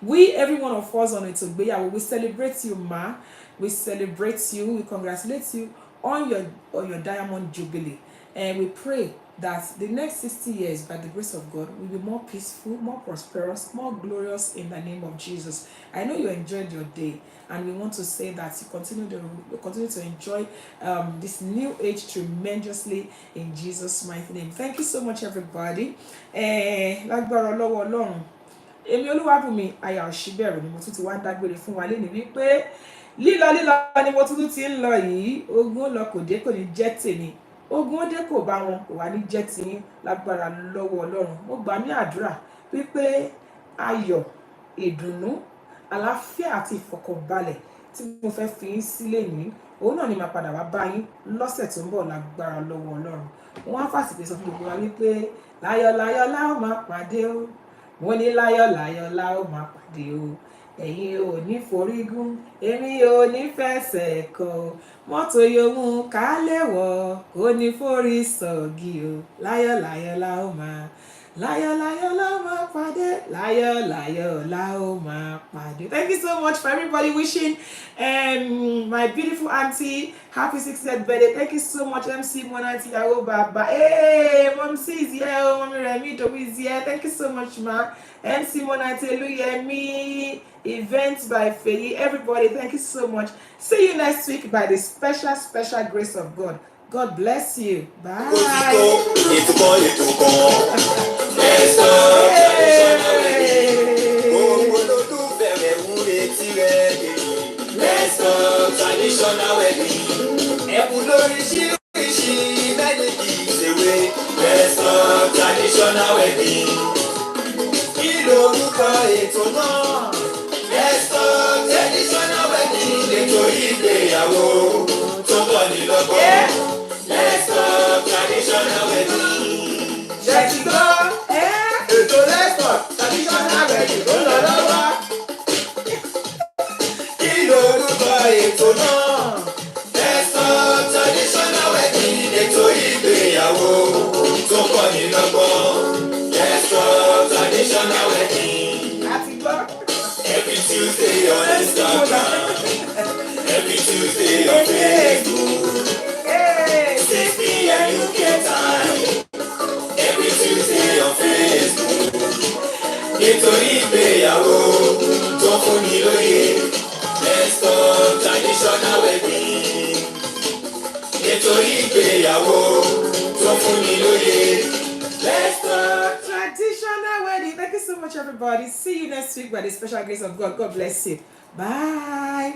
Every one of us on ETO IGBEYAWO, we celebrate you, ma. We celebrate you. We congratulate you on your diamond jubilee, and we pray that the next 60 years, by the grace of God, will be more peaceful, more prosperous, more glorious in the name of Jesus. I know you enjoyed your day, and we want to say that you continue to enjoy this new age tremendously in Jesus' mighty name. Thank you so much, everybody. Lágbára lọ́wọ́ Ọlọ́run, èmi Olúwabùnmi aya Òṣìbẹ̀rù ni mo tún ti wá dágbére fún wa lénìí wípé lílọ ni mo tún ti ń lọ yìí. Ogun lọ kò dé, kò ní jẹ́ tèmi. Ogun ó dé kò bá wọn, kò wá ní jẹ́ tiyín lágbára lọ́wọ́ Ọlọ́run. Mo gbà ní àdúrà wípé ayọ̀, ìdùnnú, àlàáfíà àti ìfọ̀kànbalẹ̀ tí mo fẹ́ fi yín sílé ní, òun náà ni màá padà wá bá yín lọ́sẹ̀ tó ń bọ̀ lágbára lọ́wọ́ Ọlọ́run. Wọ́n á fàsìkò sọ fún gbogbo wa wípé láyọ̀ la ó máa pàdé o. Mo ní láyọ̀ la ó máa pàdé o. Ẹ̀yin ò ní forígún, èmi ò ní fẹsẹ̀ kọ. Mọ́tò yòówù ká lè wọ̀, kò ní forí sọ̀gì o. Láyọ̀ la ó máa Láyọ̀ láyọ̀ la ó máa pàdé. Láyọ̀ láyọ̀ la ó máa pàdé. Thank you so much for everybody wishing my beautiful auntie happy 60th birthday. Thank you so much, MC Mona Ìyàwó Bàbá. Hey, Mom C is here. Mommy Remi Tobi is here. Thank you so much, ma. MC Mona Oluyemi, events by Feyi. Everybody, thank you so much. See you next week by the special grace of God. God bless you. Bye. Let's go traditional wedding. Ẹ̀bùn lóríṣiríṣi many gives away. Let's go traditional wedding. Kí lorúkọ ètò náà? Let's go traditional wedding. Ètò ìgbéyàwó tó bọ̀ ní lọ́gbọ̀n. Let's go traditional wedding. Ṣé ti gbọ́? Ètò Let's go traditional wedding ló lọ lọ́wọ́. Kí lorúkọ ètò náà? Let's go traditional wedding. Ètò ìgbéyàwó tó bọ̀ ní lọ́gbọ̀n. Let's go traditional wedding. Láti gbọ́. Every Tuesday on Instagram. Every Tuesday on Facebook. 6 p.m. UK time. Every Tuesday on Facebook. Ètò ìgbéyàwó tó fún ni lóye. Let's go traditional wedding. Ètò ìgbéyàwó tó fún ni lóye. Let's go Traditional wedding. Thank you so much, everybody. See you next week by the special grace of God. God bless you. Bye.